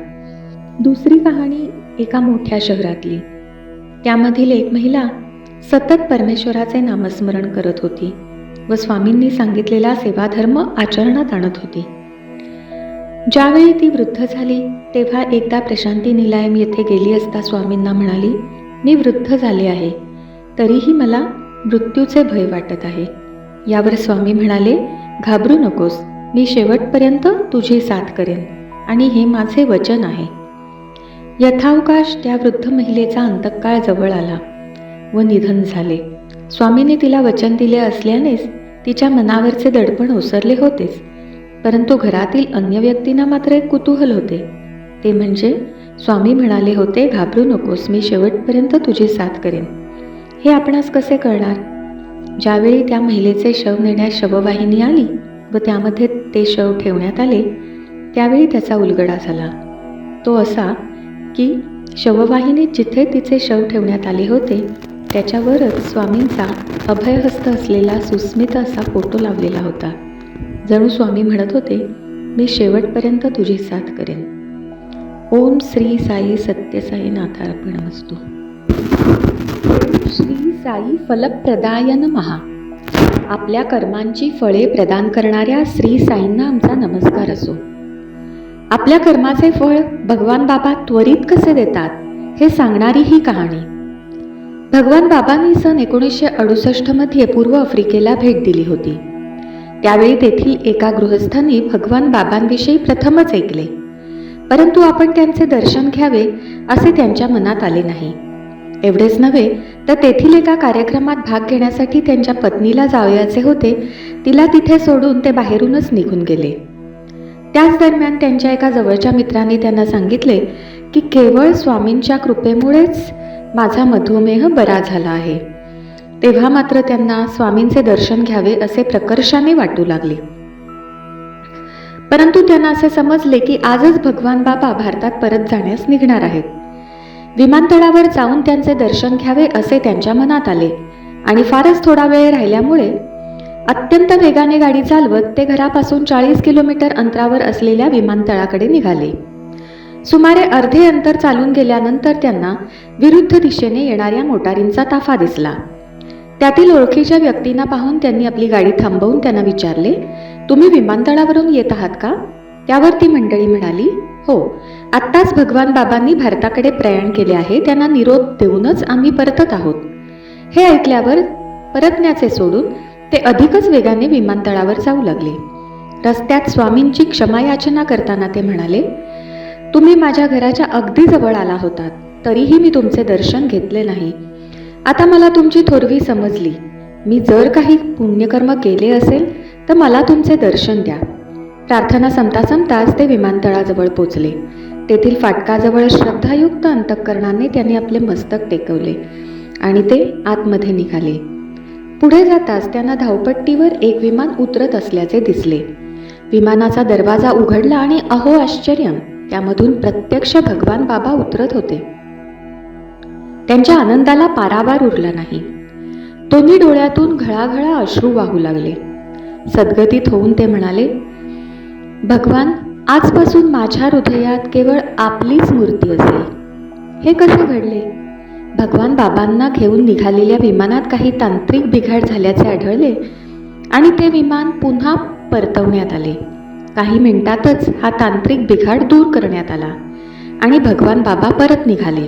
दुसरी कहाणी एका मोठ्या शहरातली. त्यामधील एक महिला सतत परमेश्वराचे नामस्मरण करत होती व स्वामींनी सांगितलेला सेवाधर्म आचरणात आणत होती. ज्यावेळी ती वृद्ध झाली तेव्हा एकदा प्रशांती निलायम येथे गेली असता स्वामींना म्हणाली, मी वृद्ध झाले आहे, तरीही मला मृत्यूचे भय वाटत आहे. यावर स्वामी म्हणाले, घाबरू नकोस, मी शेवटपर्यंत तुझी साथ करेन आणि हे माझे वचन आहे. यथावकाश त्या वृद्ध महिलेचा अंतकाळ जवळ आला व निधन झाले. स्वामींनी तिला वचन दिले असल्यानेच तिच्या मनावरचे दडपण ओसरले होतेच, परंतु घरातील अन्य व्यक्तींना मात्र एक कुतूहल होते. ते म्हणजे स्वामी म्हणाले होते, घाबरू नकोस, मी शेवटपर्यंत तुझी साथ करेन. हे आपणास कसे कळणार? ज्यावेळी त्या महिलेचे शव नेण्यास शववाहिनी आली व त्यामध्ये ते शव ठेवण्यात आले त्यावेळी त्याचा उलगडा झाला. तो असा की शववाहिनीत जिथे तिचे शव ठेवण्यात आले होते त्याच्यावरच स्वामींचा अभयहस्त असलेला सुस्मित असा फोटो लावलेला होता. जणू स्वामी म्हणत होते, मी शेवटपर्यंत तुझी साथ करेन. ओम श्री साई सत्यसाई नाथार्पणमस्तु. श्री साई फलप्रदाय नमः. आपल्या कर्मांची फळे प्रदान करणाऱ्या श्री साईंना आमचा नमस्कार असो. आपल्या कर्माचे फळ भगवान बाबा त्वरित कसे देतात हे सांगणारी ही कहाणी. भगवान बाबांनी सन 1968 मध्ये पूर्व आफ्रिकेला भेट दिली होती. त्यावेळी तेथील एका गृहस्थांनी भगवान बाबांविषयी प्रथमच ऐकले, परंतु आपण त्यांचे दर्शन घ्यावे असे त्यांच्या मनात आले नाही. एवढेच नव्हे तर तेथील एका कार्यक्रमात भाग घेण्यासाठी त्यांच्या पत्नीला जावयाचे होते. तिला तिथे सोडून ते बाहेरूनच निघून गेले. त्याच दरम्यान त्यांच्या एका जवळच्या मित्राने त्यांना सांगितले की केवळ स्वामींच्या कृपेमुळेच माझा मधुमेह बरा झाला आहे. तेव्हा मात्र त्यांना स्वामींचे दर्शन घ्यावे असे प्रकर्षाने वाटू लागले. परंतु त्यांना असे समजले की आजच भगवान बाबा भारतात परत जाण्यास निघणार आहेत. विमानतळावर जाऊन त्यांचे दर्शन घ्यावे असे त्यांच्या मनात आले आणि फारच थोडा वेळ राहिल्यामुळे अत्यंत वेगाने गाडी चालवत ते घरापासून 40 किलोमीटर अंतरावर असलेल्या विमानतळाकडे निघाले. सुमारे अर्धे अंतर चालून गेल्यानंतर त्यांना विरुद्ध दिशेने येणाऱ्या मोटारींचा ताफा दिसला. त्यातील ओळखीच्या व्यक्तींना पाहून त्यांनी आपली गाडी थांबवून त्यांना विचारले, तुम्ही विमानतळावरून येत आहात का? त्यावर ती मंडळी म्हणाली, हो, आत्ताच भगवान बाबांनी भारताकडे प्रयाण केले आहे, त्यांना निरोप देऊनच आम्ही परतत आहोत. हे ऐकल्यावर परतण्याचे सोडून ते अधिकच वेगाने विमानतळावर जाऊ लागले. रस्त्यात स्वामींची क्षमायाचना करताना ते म्हणाले, तुम्ही माझ्या घराच्या अगदी जवळ आला होतात, तरीही मी तुमचे दर्शन घेतले नाही. आता मला तुमची थोरवी समजली. मी जर काही पुण्यकर्म केले असेल तर मला तुमचे दर्शन द्या. प्रार्थना संपता संपताच ते विमानतळाजवळ पोचले. तेथील फाटकाजवळ श्रद्धायुक्त अंतःकरणाने त्यांनी आपले मस्तक टेकवले आणि ते आतमध्ये निघाले. पुढे जाताच त्यांना धावपट्टीवर एक विमान उतरत असल्याचे दिसले. विमानाचा दरवाजा उघडला आणि अहो आश्चर्य, त्यामधून प्रत्यक्ष भगवान बाबा उतरत होते. त्यांच्या आनंदाला पारावार उरला नाही. दोन्ही डोळ्यातून घळाघळा अश्रू वाहू लागले. सद्गतीत होऊन ते म्हणाले, भगवान, आजपासून माझ्या हृदयात केवळ आपलीच मूर्ती असेल. हे कसे घडले? भगवान बाबांना घेऊन निघालेल्या विमानात काही तांत्रिक बिघाड झाल्याचे आढळले आणि ते विमान पुन्हा परतवण्यात आले. काही मिनिटातच हा तांत्रिक बिघाड दूर करण्यात आला आणि भगवान बाबा परत निघाले.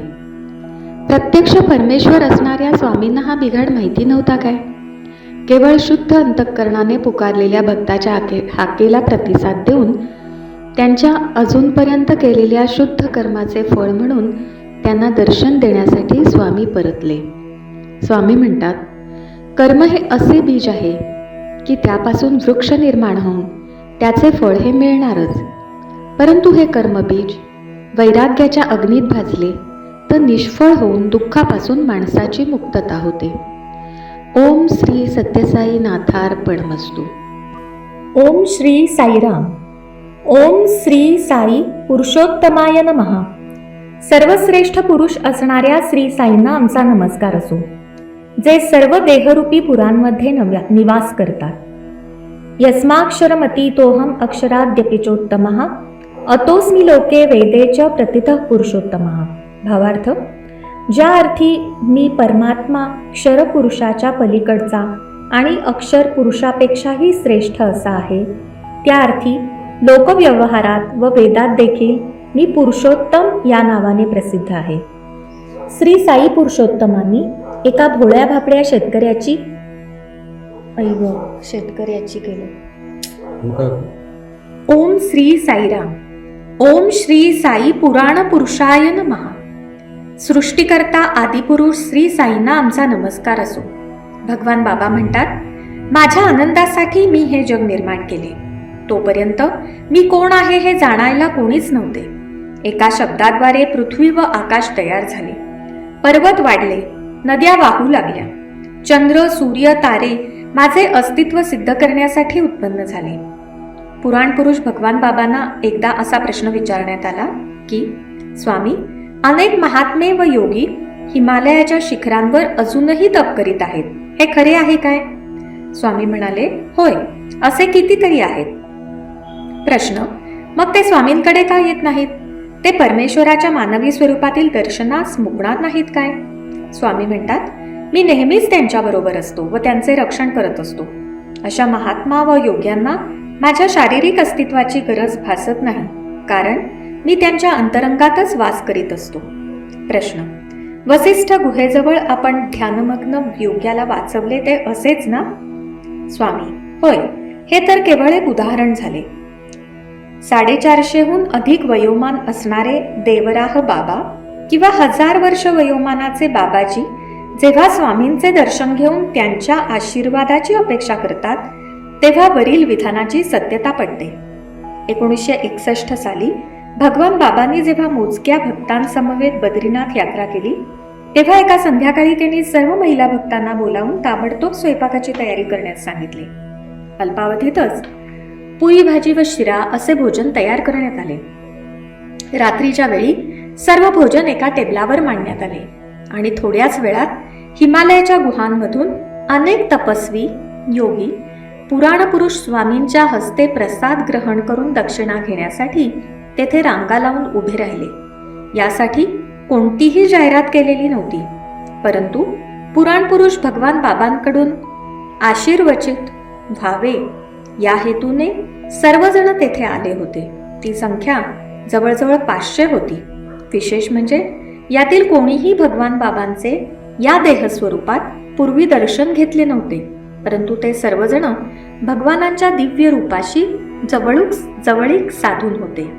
प्रत्यक्ष परमेश्वर असणाऱ्या स्वामींना हा बिघाड माहिती नव्हता काय? केवळ शुद्ध अंतःकरणाने पुकारलेल्या भक्ताच्या हाकेला प्रतिसाद देऊन त्यांच्या अजूनपर्यंत केलेल्या शुद्ध कर्माचे फळ म्हणून त्यांना दर्शन देण्यासाठी स्वामी परतले. स्वामी म्हणतात, कर्म हे असे बीज आहे की त्यापासून वृक्ष निर्माण होऊन त्याचे फळ हे मिळणारच. परंतु हे कर्मबीज वैराग्याच्या अग्नीत भाजले तर निष्फळ होऊन दुःखापासून माणसाची मुक्तता होते. ओम श्री सत्यसाई नाथार्पणमस्तु. ओम श्री साईराम. ओम श्री साई पुरुषोत्तमाय नमः. सर्वश्रेष्ठ पुरुष असणाऱ्या श्री साईंना आमचा नमस्कार असो, जे सर्व देहरूपी पुरांमध्ये निवास करतात. यस्माक्षरमतीतोहम अक्षराद्यपिचोत्तमः अतोस्मि लोके वेदे च प्रतितः पुरुषोत्तमः. भावार्थ, ज्या अर्थी मी परमात्मा क्षर पुरुषाच्या पलीकडचा आणि अक्षर पुरुषापेक्षाही श्रेष्ठ असा आहे, त्या अर्थी लोकव्यवहारात व वेदात देखील मी पुरुषोत्तम या नावाने प्रसिद्ध आहे. श्री साई पुरुषोत्तमांनी एका भोळ्या भापड्या शेतकऱ्याची केलं. ओम श्री साईराम. ओम श्री साई पुराण पुरुषाय नमः. सृष्टिकर्ता आदिपुरुष श्री साईंना आमचा नमस्कार असो. भगवान बाबा म्हणतात, माझ्या आनंदासाठी मी हे जग निर्माण केले. तोपर्यंत मी कोण आहे हे जाणायला कोणीच नव्हते. एका शब्दाद्वारे पृथ्वी व आकाश तयार झाले. पर्वत वाढले, नद्या वाहू लागल्या. चंद्र, सूर्य, तारे माझे अस्तित्व सिद्ध करण्यासाठी उत्पन्न झाले. पुराण पुरुष भगवान बाबांना एकदा असा प्रश्न विचारण्यात आला की, स्वामी, अनेक महात्मे व योगी हिमालयाच्या शिखरांवर अजूनही तप करीत आहेत. हे खरे आहे काय? स्वामी म्हणाले, होय, असे कितीतरी आहेत. प्रश्न, मग ते स्वामींकडे का येत नाहीत? ते परमेश्वराच्या मानवी स्वरूपातील दर्शनास मुकणार नाहीत काय? स्वामी म्हणतात, मी नेहमीच त्यांच्याबरोबर असतो व त्यांचे रक्षण करत असतो. अशा महात्मा व योग्यांना माझ्या शारीरिक अस्तित्वाची गरज भासत नाही, कारण मी त्यांच्या अंतरंगातच वास करीत असतो. प्रश्न, वसिष्ठ गुहेजवळ आपण ध्यानमग्न योग्याला वाचवले ते असेच ना? स्वामी, होय, हे तर केवळ एक उदाहरण झाले. 450हून अधिक वयोमान असणारे देवराह बाबा किंवा 1000 वर्ष वयोमानाचे बाबाजी जेव्हा स्वामींचे दर्शन घेऊन त्यांच्या आशीर्वादाची अपेक्षा करतात, तेव्हा वरील विधानाची सत्यता पडते. 1961 साली भगवान बाबांनी जेव्हा मोजक्या भक्तांसमवेत बद्रीनाथ यात्रा केली, तेव्हा एका संध्याकाळी त्यांनी सर्व महिला भक्तांना बोलावून ताबडतोब स्वयंपाकाची तयारी करण्यास सांगितले. अल्पावधीतच पोळी, भाजी व शिरा असे भोजन तयार करण्यात आले. रात्रीच्या वेळी सर्व भोजन एका टेबलावर मांडण्यात आले आणि थोड्याच वेळात हिमालयाच्या गुहांमधून अनेक तपस्वी, योगी, पुराण पुरुष स्वामींच्या हस्ते प्रसाद ग्रहण करून दक्षिणा घेण्यासाठी तेथे रांगा लावून उभे राहिले. यासाठी कोणतीही जाहिरात केलेली नव्हती, परंतु पुराण पुरुष भगवान बाबांकडून आशीर्वचित व्हावे या हेतूने सर्वजण तेथे आले होते. ती संख्या जवळजवळ 500 होती. विशेष म्हणजे यातील कोणीही भगवान बाबांचे या देहस्वरूपात पूर्वी दर्शन घेतले नव्हते, परंतु ते सर्वजण भगवानांच्या दिव्य रूपाशी जवळीक साधून होते.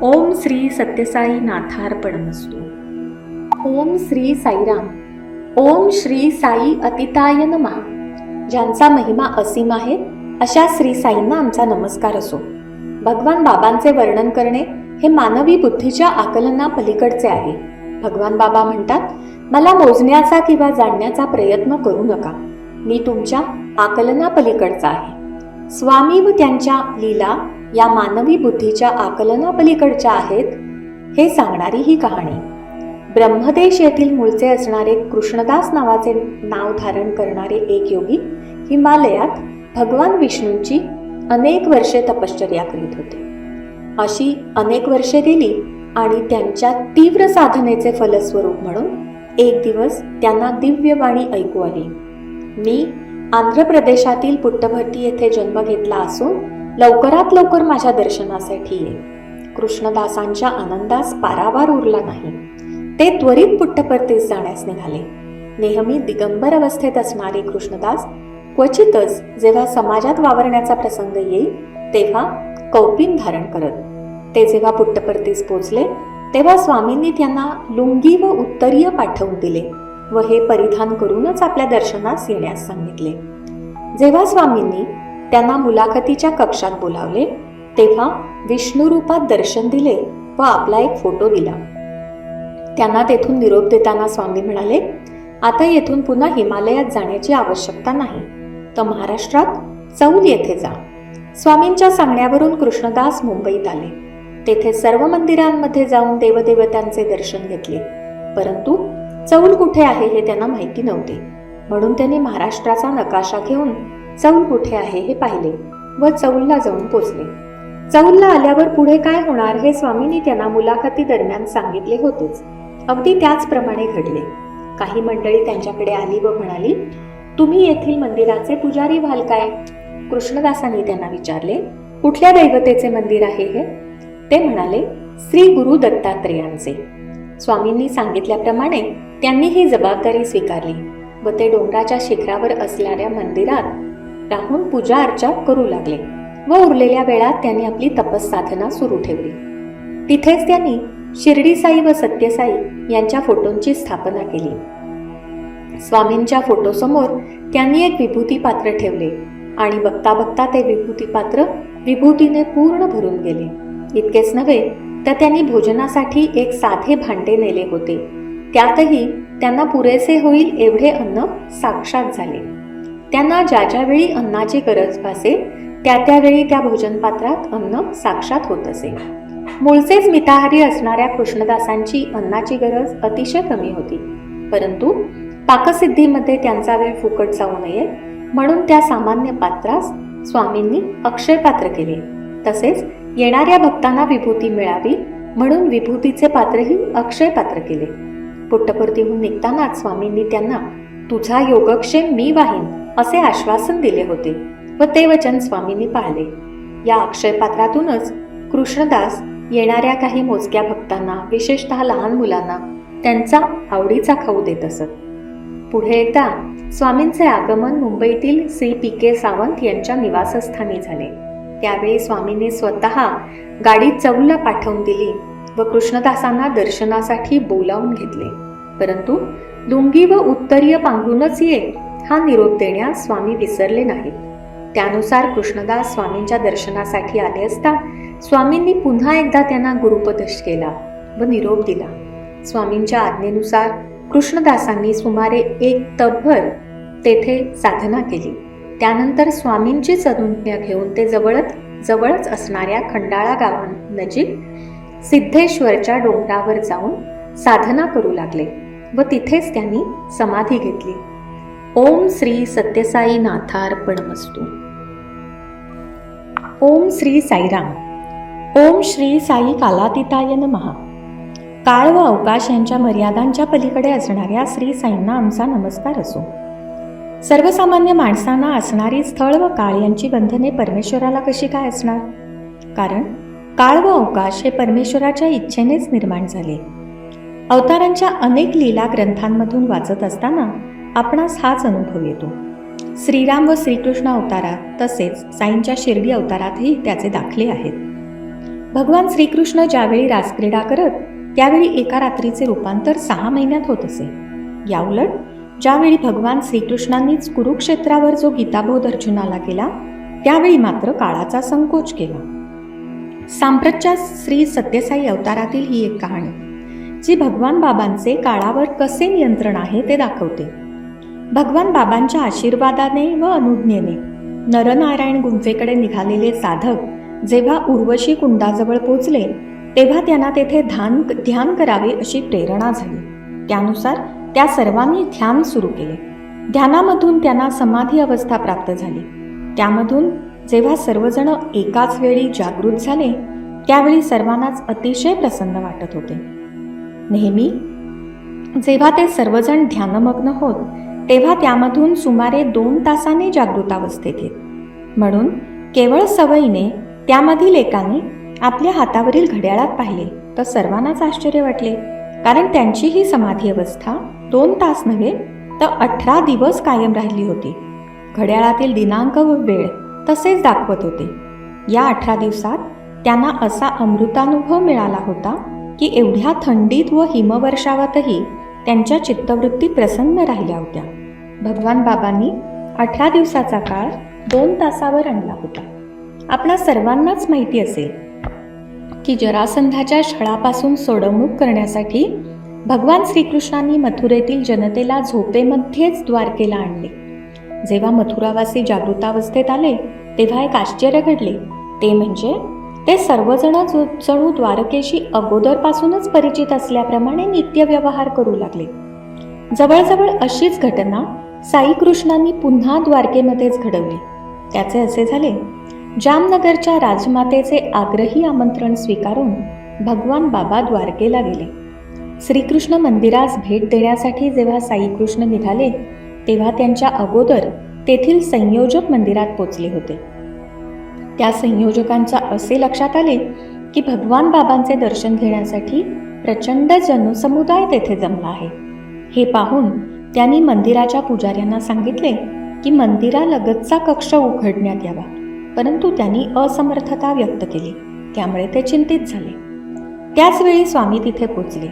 ओम श्री सत्यसाई नाथार्पणमस्तु. ओम श्री साईराम. ओम श्री साई अतिताय नमः. ज्यांचा महिमा असीम आहे अशा श्री साईंना आमचा नमस्कार असो. भगवान बाबांचे वर्णन करणे हे मानवी बुद्धीच्या आकलना पलीकडचे आहे. भगवान बाबा म्हणतात, मला मोजण्याचा किंवा जाणण्याचा प्रयत्न करू नका, मी तुमच्या आकलना पलीकडचा आहे. स्वामी व त्यांच्या लीला या मानवी बुद्धीच्या आकलना पलीकडच्या आहेत हे सांगणारी ही कहाणी. ब्रह्मदेश येथील मूळचे असणारे कृष्णदास नावाचे नाव धारण करणारे एक योगी हिमालयात भगवान विष्णूंची अनेक वर्षे तपश्चर्या करीत होते. अशी अनेक वर्षे गेली आणि त्यांच्या तीव्र साधनेचे फलस्वरूप म्हणून एक दिवस त्यांना दिव्यवाणी ऐकू आली. मी आंध्र प्रदेशातील पुट्टभर्ती येथे जन्म घेतला असून लवकरात लवकर माझ्या दर्शनासाठी ये. कृष्णदासांच्या आनंदास पारावार उरला नाही. ते त्वरित पुट्टपर्तीस जाण्यास निघाले. नेहमी दिगंबर अवस्थेत असणारे कृष्णदास क्वचितच जेव्हा समाजात वावरण्याचा प्रसंग येईल तेव्हा कौपीन धारण करत. ते जेव्हा पुट्टपर्तीस पोचले तेव्हा स्वामींनी त्यांना लुंगी व उत्तरीय पाठवून दिले व हे परिधान करूनच आपल्या दर्शनास येण्यास सांगितले. जेव्हा स्वामींनी त्यांना मुलाखतीच्या कक्षात बोलावले तेव्हा विष्णू रूपात दर्शन दिले व आपला एक फोटो दिला. त्यांना तेथून निरोप देताना स्वामी म्हणाले, आता येथून पुन्हा हिमालयात जाण्याची आवश्यकता नाही, तर महाराष्ट्रात चौल येथे जा. स्वामींच्या सांगण्यावरून कृष्णदास मुंबईत आले. तेथे सर्व मंदिरांमध्ये जाऊन देवदेवतांचे दर्शन घेतले, परंतु चौल कुठे आहे हे त्यांना माहिती नव्हते. म्हणून त्यांनी महाराष्ट्राचा नकाशा घेऊन चौल कुठे आहे हे पाहिले व चौलला जाऊन पोचले. चौलला आल्यावर पुढे काय होणार हे स्वामींनी त्यांना मुलाखती दरम्यान सांगितले होतेच. अगदी त्याचप्रमाणे घडले. काही मंडळी त्यांच्याकडे आली व म्हणाली, तुम्ही येथील मंदिराचे पुजारी व्हाल काय? कृष्णदासांनी त्यांना विचारले, कुठल्या दैवतेचे मंदिर आहे हे? ते म्हणाले, श्री गुरु दत्तात्रेयांचे. स्वामींनी सांगितल्याप्रमाणे त्यांनी ही जबाबदारी स्वीकारली व ते डोंगराच्या शिखरावर असणाऱ्या मंदिरात राहून पूजा अर्चा करू लागले व उरलेल्या वेळात त्यांनी आपली तपस्साधना सुरू ठेवली. तिथेच त्यांनी शिर्डी साई व सत्यसाई यांच्या फोटोंची स्थापना केली. स्वामींच्या फोटोसमोर त्यांनी एक विभूती पात्र ठेवले आणि बघता बघता ते विभूती पात्र विभूतीने पूर्ण भरून गेले. इतकेच नव्हे तर त्यांनी भोजनासाठी एक साधे भांडे नेले होते. त्यातही त्यांना पुरेसे होईल एवढे अन्न साक्षात झाले. त्यांना ज्या ज्यावेळी अन्नाची गरज भासे त्या त्यावेळी त्या भोजन पात्रात अन्न साक्षात होत असे. मूळचेच मिताहारी असणाऱ्या कृष्णदासांची अन्नाची गरज अतिशय कमी होती, परंतु पाकसिद्धीमध्ये त्यांचा वेळ फुकट जाऊ नये म्हणून त्या सामान्य पात्रास स्वामींनी अक्षय पात्र केले. तसेच येणाऱ्या भक्तांना विभूती मिळावी म्हणून विभूतीचे पात्रही अक्षय पात्र केले. पुट्टपर्तीहून निघतानाच स्वामींनी त्यांना तुझा योगक्षेम मी वाहीन असे आश्वासन दिले होते व ते वचन स्वामींनी पाळले. या अक्षय पात्रातूनच कृष्णदास येणाऱ्या काही मोजक्या भक्तांना, विशेषतः लहान मुलांना त्यांचा आवडीचा खाऊ देत असत. पुढे एकदा स्वामींचे आगमन मुंबईतील श्री पी.के. सावंत यांच्या निवासस्थानी झाले. त्यावेळी स्वामींनी स्वतः गाडी चौलला पाठवून दिली व कृष्णदासांना दर्शनासाठी बोलावून घेतले. परंतु लुंगी व उत्तरीय पांघरूनच ये हा निरोप देण्यास स्वामी विसरले नाहीत. त्यानुसार कृष्णदास स्वामींच्या दर्शनासाठी आले असता स्वामींनी पुन्हा एकदा त्यांना गुरुपदेश केला व निरोप दिला. स्वामींच्या आज्ञेनुसार कृष्णदासांनी सुमारे 1 तपभर तेथे साधना केली. त्यानंतर स्वामींचीच अनुज्ञा घेऊन ते जवळच असणाऱ्या खंडाळा गावानजीक सिद्धेश्वरच्या डोंगरावर जाऊन साधना करू लागले व तिथेच त्यांनी समाधी घेतली. ओम श्री सत्यसाई नाथार्पणमस्तु. ओम श्री साईराम. ओम श्री साई कालातीताय नमः. काळ व अवकाश यांच्या मर्यादांच्या पलीकडे असणाऱ्या श्री साईंना आमचा नमस्कार असो. सर्वसामान्य माणसांना असणारी स्थळ व काळ यांची बंधने परमेश्वराला कशी काय असणार? कारण काळ व अवकाश हे परमेश्वराच्या इच्छेनेच निर्माण झाले. अवतारांच्या अनेक लीला ग्रंथांमधून वाचत असताना आपणास हाच अनुभव येतो. श्रीराम व श्रीकृष्ण अवतारात तसेच साईंच्या शिर्डी अवतारातही त्याचे दाखले आहेत. भगवान श्रीकृष्ण ज्यावेळी रासक्रीडा करत त्यावेळी एका रात्रीचे रूपांतर 6 महिन्यात होत असे. याउलट ज्यावेळी भगवान श्रीकृष्णांनीच कुरुक्षेत्रावर जो गीताबोध अर्जुनाला केला त्यावेळी मात्र काळाचा संकोच केला. सांप्रतच्या श्री सत्यसाई अवतारातील ही एक कहाणी जी भगवान बाबांचे काळावर कसे नियंत्रण आहे ते दाखवते. भगवान बाबांच्या आशीर्वादाने व अनुज्ञेने नरनारायण गुंफेकडे निघालेले साधक जेव्हा उर्वशी कुंडाजवळ पोचले तेव्हा त्यांना तेथे ध्यान करावे अशी प्रेरणा झाली. त्यानुसार त्या सर्वांनी ध्यान सुरू केले. ध्यानामधून त्यांना समाधी अवस्था प्राप्त झाली. त्यामधून जेव्हा सर्वजण एकाच वेळी जागृत झाले त्यावेळी सर्वांनाच अतिशय प्रसन्न वाटत होते. नेहमी जेव्हा ते सर्वजण ध्यानमग्न होत तेव्हा त्यामधून सुमारे 2 तासांनी जागृतावस्थेत येत. म्हणून केवळ सवयीने त्यामधील एकाने आपल्या हातावरील घड्याळात पाहिले तर सर्वांनाच आश्चर्य वाटले, कारण त्यांची ही समाधी अवस्था 2 तास नव्हे तर 18 दिवस कायम राहिली होती. घड्याळातील दिनांक व वेळ तसेच दाखवत होते. या 18 दिवसात त्यांना असा अमृतानुभव मिळाला होता की एवढ्या थंडीत व हिमवर्षावातही त्यांच्या चित्तवृत्ती प्रसन्न राहिल्या होत्या. भगवान बाबांनी 18 दिवसाचा काळ 2 तासावर आणला होता. आपणा सर्वांनाच माहिती असेल की जरासंधाच्या छळापासून सोडवणूक करण्यासाठी भगवान श्रीकृष्णांनी मथुरेतील जनतेला झोपेमध्येच द्वारकेला आणले. जेव्हा मथुरावासी जागृतावस्थेत आले तेव्हा एक आश्चर्य घडले. ते म्हणजे ते सर्वजण जणू द्वारकेशी अगोदरपासूनच परिचित असल्याप्रमाणे नित्यव्यवहार करू लागले. जवळजवळ अशीच घटना साईकृष्णांनी पुन्हा द्वारकेमध्येच घडवली. त्याचे असे झाले, जामनगरच्या राजमातेचे आग्रही आमंत्रण स्वीकारून भगवान बाबा द्वारकेला गेले. श्रीकृष्ण मंदिरास भेट देण्यासाठी जेव्हा साईकृष्ण निघाले तेव्हा त्यांच्या अगोदर तेथील संयोजक मंदिरात पोचले होते. त्या संयोजकांच्या असे लक्षात आले की भगवान बाबांचे दर्शन घेण्यासाठी प्रचंड जनसमुदाय तेथे जमला आहे. हे पाहून त्यांनी मंदिराच्या पुजाऱ्यांना सांगितले की मंदिरालगतचा कक्ष उघडण्यात यावा, परंतु त्यांनी असमर्थता व्यक्त केली. त्यामुळे ते चिंतित झाले. त्याचवेळी स्वामी तिथे पोचले.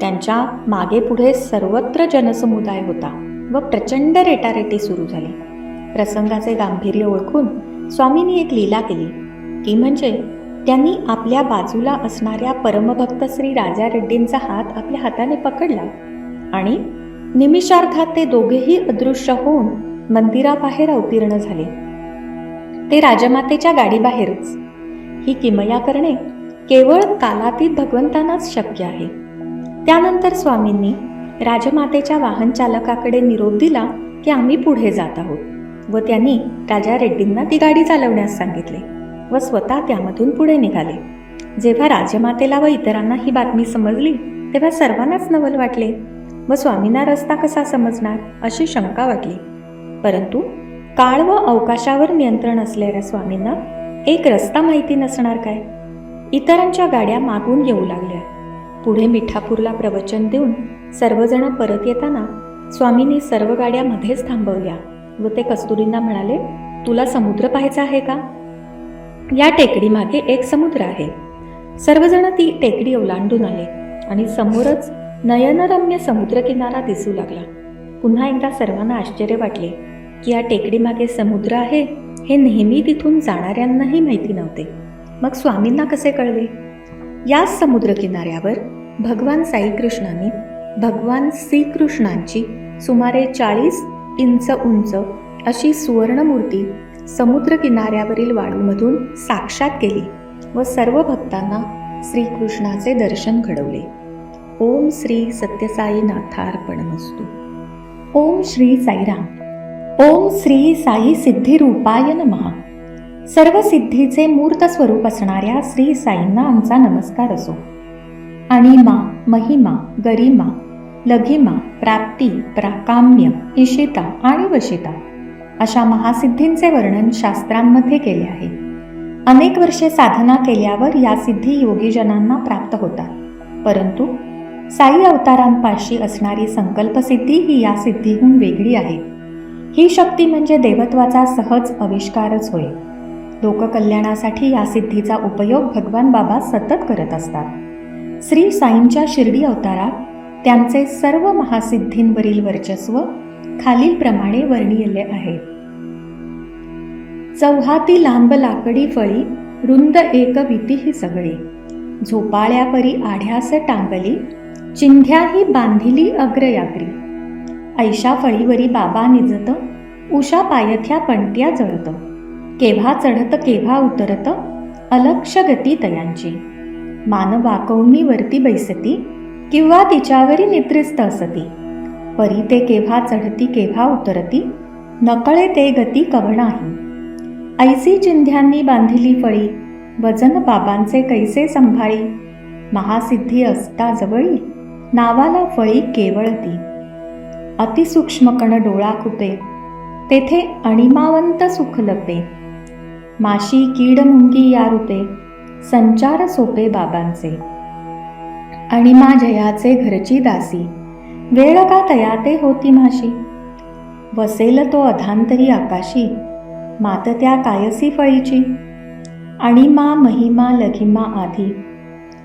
त्यांच्या मागे पुढे सर्वत्र जनसमुदाय होता व प्रचंड रेटारेटी सुरू झाली. प्रसंगाचे गांभीर्य ओळखून स्वामींनी एक लीला केली, ती म्हणजे त्यांनी आपल्या बाजूला असणाऱ्या परमभक्त श्री राजा रेड्डींचा हात आपल्या हाताने पकडला आणि निमिषार्धात ते दोघेही अदृश्य होऊन मंदिराबाहेर अवतीर्ण झाले. ते राजमातेच्या गाडीबाहेरच. ही किमया करणे केवळ कालातीत भगवंतांनाच शक्य आहे. त्यानंतर स्वामींनी राजमातेच्या वाहन चालकाकडे निरोप दिला की आम्ही पुढे जात आहोत व त्यांनी राजा रेड्डींना ती गाडी चालवण्यास सांगितले व स्वतः त्यामधून पुढे निघाले. जेव्हा राजमातेला व इतरांना ही बातमी समजली तेव्हा सर्वांनाच नवल वाटले व स्वामींना रस्ता कसा समजणार अशी शंका वाटली. परंतु काळ व अवकाशावर नियंत्रण असलेल्या स्वामींना एक रस्ता माहिती नसणार काय. इतरांच्या गाड्या मागून येऊ लागल्या. पुढे मिठापूरला प्रवचन देऊन सर्वजण परत येताना स्वामींनी सर्व गाड्या मध्येच थांबवल्या व ते कस्तुरींना म्हणाले, तुला समुद्र पाहायचा आहे का? या टेकडीमागे एक समुद्र आहे. सर्वजण ती टेकडी ओलांडून आले आणि समोरच नयनरम्य समुद्रकिनारा दिसू लागला. पुन्हा एकदा सर्वांना आश्चर्य वाटले की या टेकडीमागे समुद्र आहे हे नेहमी तिथून जाणाऱ्यांनाही माहिती नव्हते. मग स्वामींना कसे कळले? याच समुद्रकिनाऱ्यावर भगवान साईकृष्णांनी भगवान श्रीकृष्णांची सुमारे 40 इंच उंच अशी सुवर्णमूर्ती समुद्रकिनाऱ्यावरील वाळूमधून साक्षात केली व सर्व भक्तांना श्रीकृष्णाचे दर्शन घडवले. ओम श्री सत्यसाई नाथार्पणमस्तु. ओम श्री साईराम. ओम श्री साई सिद्धिरूपाय नमः. सर्व सिद्धीचे मूर्त स्वरूप असणाऱ्या श्री साईंना आमचा नमस्कार असो. अणिमा, महिमा, गरिमा, लघिमा, प्राप्ती, प्राकाम्य, इशिता आणि वशिता अशा महासिद्धींचे वर्णन शास्त्रांमध्ये केले आहे. अनेक वर्षे साधना केल्यावर या सिद्धी योगीजनांना प्राप्त होतात. परंतु साई अवतारांपाशी असणारी संकल्पसिद्धी ही या सिद्धीहून वेगळी आहे. ही शक्ती म्हणजे देवत्वाचा सहज आविष्कारच होय. लोककल्याणासाठी या सिद्धीचा उपयोग भगवान बाबा सतत करत असतात. श्री साईंच्या शिर्डी अवतारात त्यांचे सर्व महासिद्धींवरील वर्चस्व खालीलप्रमाणे वर्णिले आहे. चौहाती लांब लाकडी फळी, रुंद एक विती ही सगळी, झोपाळ्यापरी आढ्यास टांगली, चिंध्याही बांधिली अग्रयाग्री. ऐशा फळीवरी बाबा निजत, उषा पायथ्या पणत्या जळत, केव्हा चढत केव्हा उतरत, अलक्ष गती तयांची. मान वाकवणी वरती बैसती, किंवा तिच्यावरी निद्रिस्त असती. परी ते केव्हा चढती केव्हा उतरती, नकळे ते गती कवणाही. ऐसी चिंध्यांनी बांधिली फळी, वजन बाबांचे कैसे संभाळी. महासिद्धी असता जवळी, नावाला फळी केवळ ती. अतिसूक्ष्म कण डोळा खुपे, तेथे अणिमावंत सुख लपे. माशी कीड मुंगी या रूपे, संचार सोपे बाबांचे. अणिमा जयाचे घरची दासी, वेळ का तयाते होती माशी. वसेल तो अधांतरी आकाशी, मात त्या कायसी फळीची. अणिमा महिमा लघिमा आधी,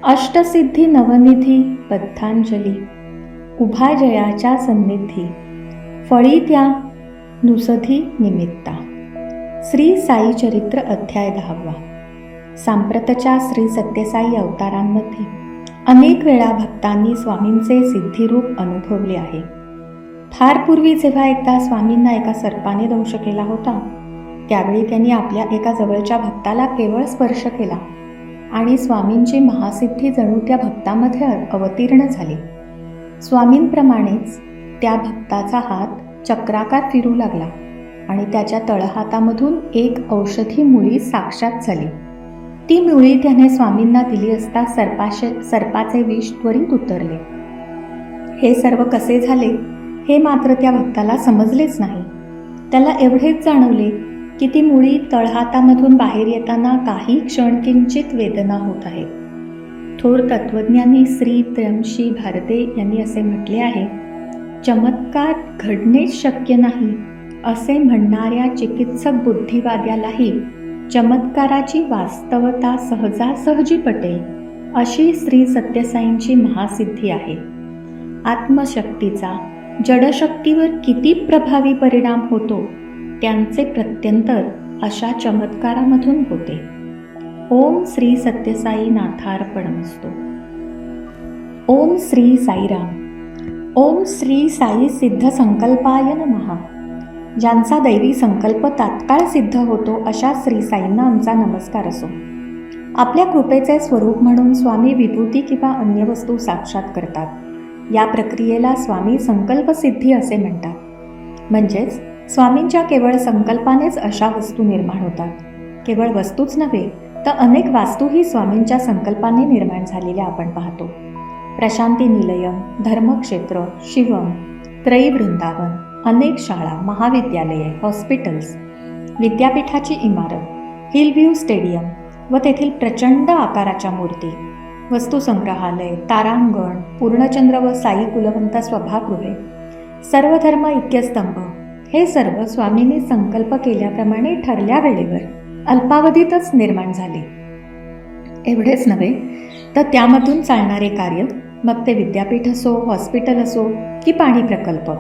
अष्टसिद्धी नवनिधी बद्धांजली. उभा जयाच्या सन्निधी, फळी त्या नुसधी निमित्ता. श्री साई चरित्र अध्याय 10. सांप्रतच्या श्री सत्यसाई अवतारांमध्ये अनेक वेळा भक्तांनी स्वामींचे सिद्धिरूप अनुभवले आहे. फार पूर्वी जेव्हा एकदा स्वामींना एका सर्पाने दंश केला होता, त्यावेळी त्यांनी आपल्या एका जवळच्या भक्ताला केवळ स्पर्श केला आणि स्वामींची महासिद्धी जणू त्या भक्तामध्ये अवतीर्ण झाली. स्वामींप्रमाणेच त्या भक्ताचा हात चक्राकार फिरू लागला आणि त्याच्या तळहातामधून एक औषधी मुळी साक्षात झाली. ती मुळी त्याने स्वामींना दिली असता सर्पाचे विष त्वरित उतरले. हे सर्व कसे झाले हे मात्र त्या भक्ताला समजलेच नाही. त्याला एवढेच जाणवले की ती मुळी तळहातामधून बाहेर येताना काही क्षण किंचित वेदना होत आहे. थोर तत्वज्ञानी श्री त्र्यंशी भारते यांनी असे म्हटले आहे, चमत्कार घडणेच शक्य नाही असे म्हणणाऱ्या चिकित्सक बुद्धिवाद्यालाही चमत्काराची वास्तवता सहजासहजी पटेल अशी श्री सत्यसाईंची महासिद्धी आहे. आत्मशक्तीचा जडशक्तीवर किती प्रभावी परिणाम होतो त्यांचे प्रत्यंतर अशा चमत्कारामधून होते. ओम श्री सत्यसाई नाथार्पणमस्तु. ओम श्री साईराम. ओम श्री साई सिद्ध संकल्पाय नमः. ज्यांचा दैवी संकल्प तात्काळ सिद्ध होतो अशा श्री साईंना आमचा नमस्कार असो. आपल्या कृपेचे स्वरूप म्हणून स्वामी विभूती किंवा अन्य वस्तू साक्षात करतात. या प्रक्रियेला स्वामी संकल्पसिद्धी असे म्हणतात. म्हणजेच स्वामींच्या केवळ संकल्पानेच अशा वस्तू निर्माण होतात. केवळ वस्तूच नव्हे तर अनेक वास्तूही स्वामींच्या संकल्पाने निर्माण झालेल्या आपण पाहतो. प्रशांती निलयम, धर्मक्षेत्र, शिवम, त्रयी वृंदावन, अनेक शाळा, महाविद्यालये, हॉस्पिटल्स, विद्यापीठाची इमारत, हिलव्ह्यू स्टेडियम व तेथील प्रचंड आकाराच्या मूर्ती, वस्तुसंग्रहालय, तारांगण, पूर्णचंद्र व साई कुलवंत सभागृहे, सर्वधर्म ऐक्यस्तंभ, हे सर्व स्वामींनी संकल्प केल्याप्रमाणे ठरल्या वेळेवर अल्पावधीतच निर्माण झाले. एवढेच नव्हे तर त्यामधून चालणारे कार्य, मग ते विद्यापीठ असो, हॉस्पिटल असो की पाणी प्रकल्प,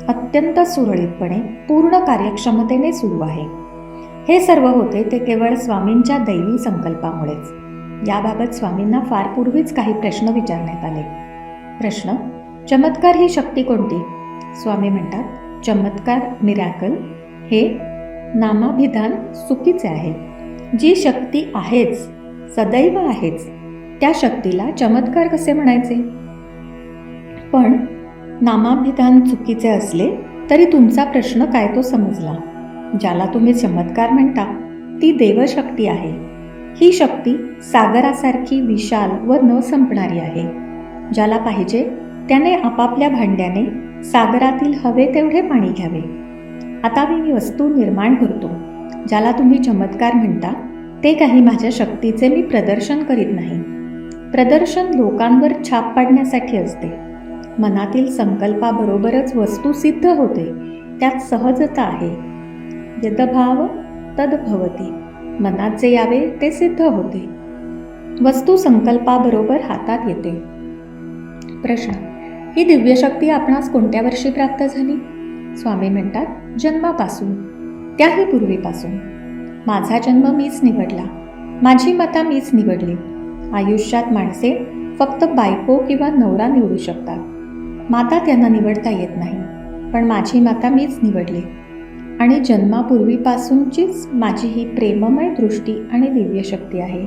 अत्यंत सुरळीतपणे पूर्ण कार्यक्षमतेने सुरू आहे. हे सर्व होते ते केवळ स्वामींच्या दैवी संकल्पामुळेच. याबाबत स्वामींना फार पूर्वीच काही प्रश्न विचारण्यात आले. प्रश्न: चमत्कार ही शक्ती कोणती? स्वामी म्हणतात, चमत्कार, मिरॅकल हे नामाभिधान चुकीचे आहे. जी शक्ती आहेच, सदैव आहेच, त्या शक्तीला चमत्कार कसे म्हणायचे? पण नामाभिधान चुकीचे असले तरी तुमचा प्रश्न काय तो समजला. ज्याला तुम्ही चमत्कार म्हणता ती देवशक्ती आहे. ही शक्ती सागरासारखी विशाल व न संपणारी आहे. ज्याला पाहिजे त्याने आपापल्या भांड्याने सागरातील हवे तेवढे पाणी घ्यावे. आता मी वस्तू निर्माण करतो. ज्याला तुम्ही चमत्कार म्हणता ते काही माझ्या शक्तीचे मी प्रदर्शन करीत नाही. प्रदर्शन लोकांवर छाप पाडण्यासाठी असते. मनातील संकल्पाबरोबरच वस्तू सिद्ध होते. त्यात सहजता आहे. यदभाव तद्भवती. मनात जे यावे ते सिद्ध होते. वस्तू संकल्पाबरोबर हातात येते. प्रश्न: ही दिव्यशक्ती आपणास कोणत्या वर्षी प्राप्त झाली? स्वामी म्हणतात, जन्मापासून, त्याही पूर्वीपासून. माझा जन्म मीच निवडला. माझी माता मीच निवडली. आयुष्यात माणसे फक्त बायको किंवा नवरा निवडू शकतात. माता त्यांना निवडता येत नाही. पण माझी माता मीच निवडली आणि जन्मापूर्वीपासूनचीच माझी ही प्रेममय दृष्टी आणि दिव्यशक्ती आहे.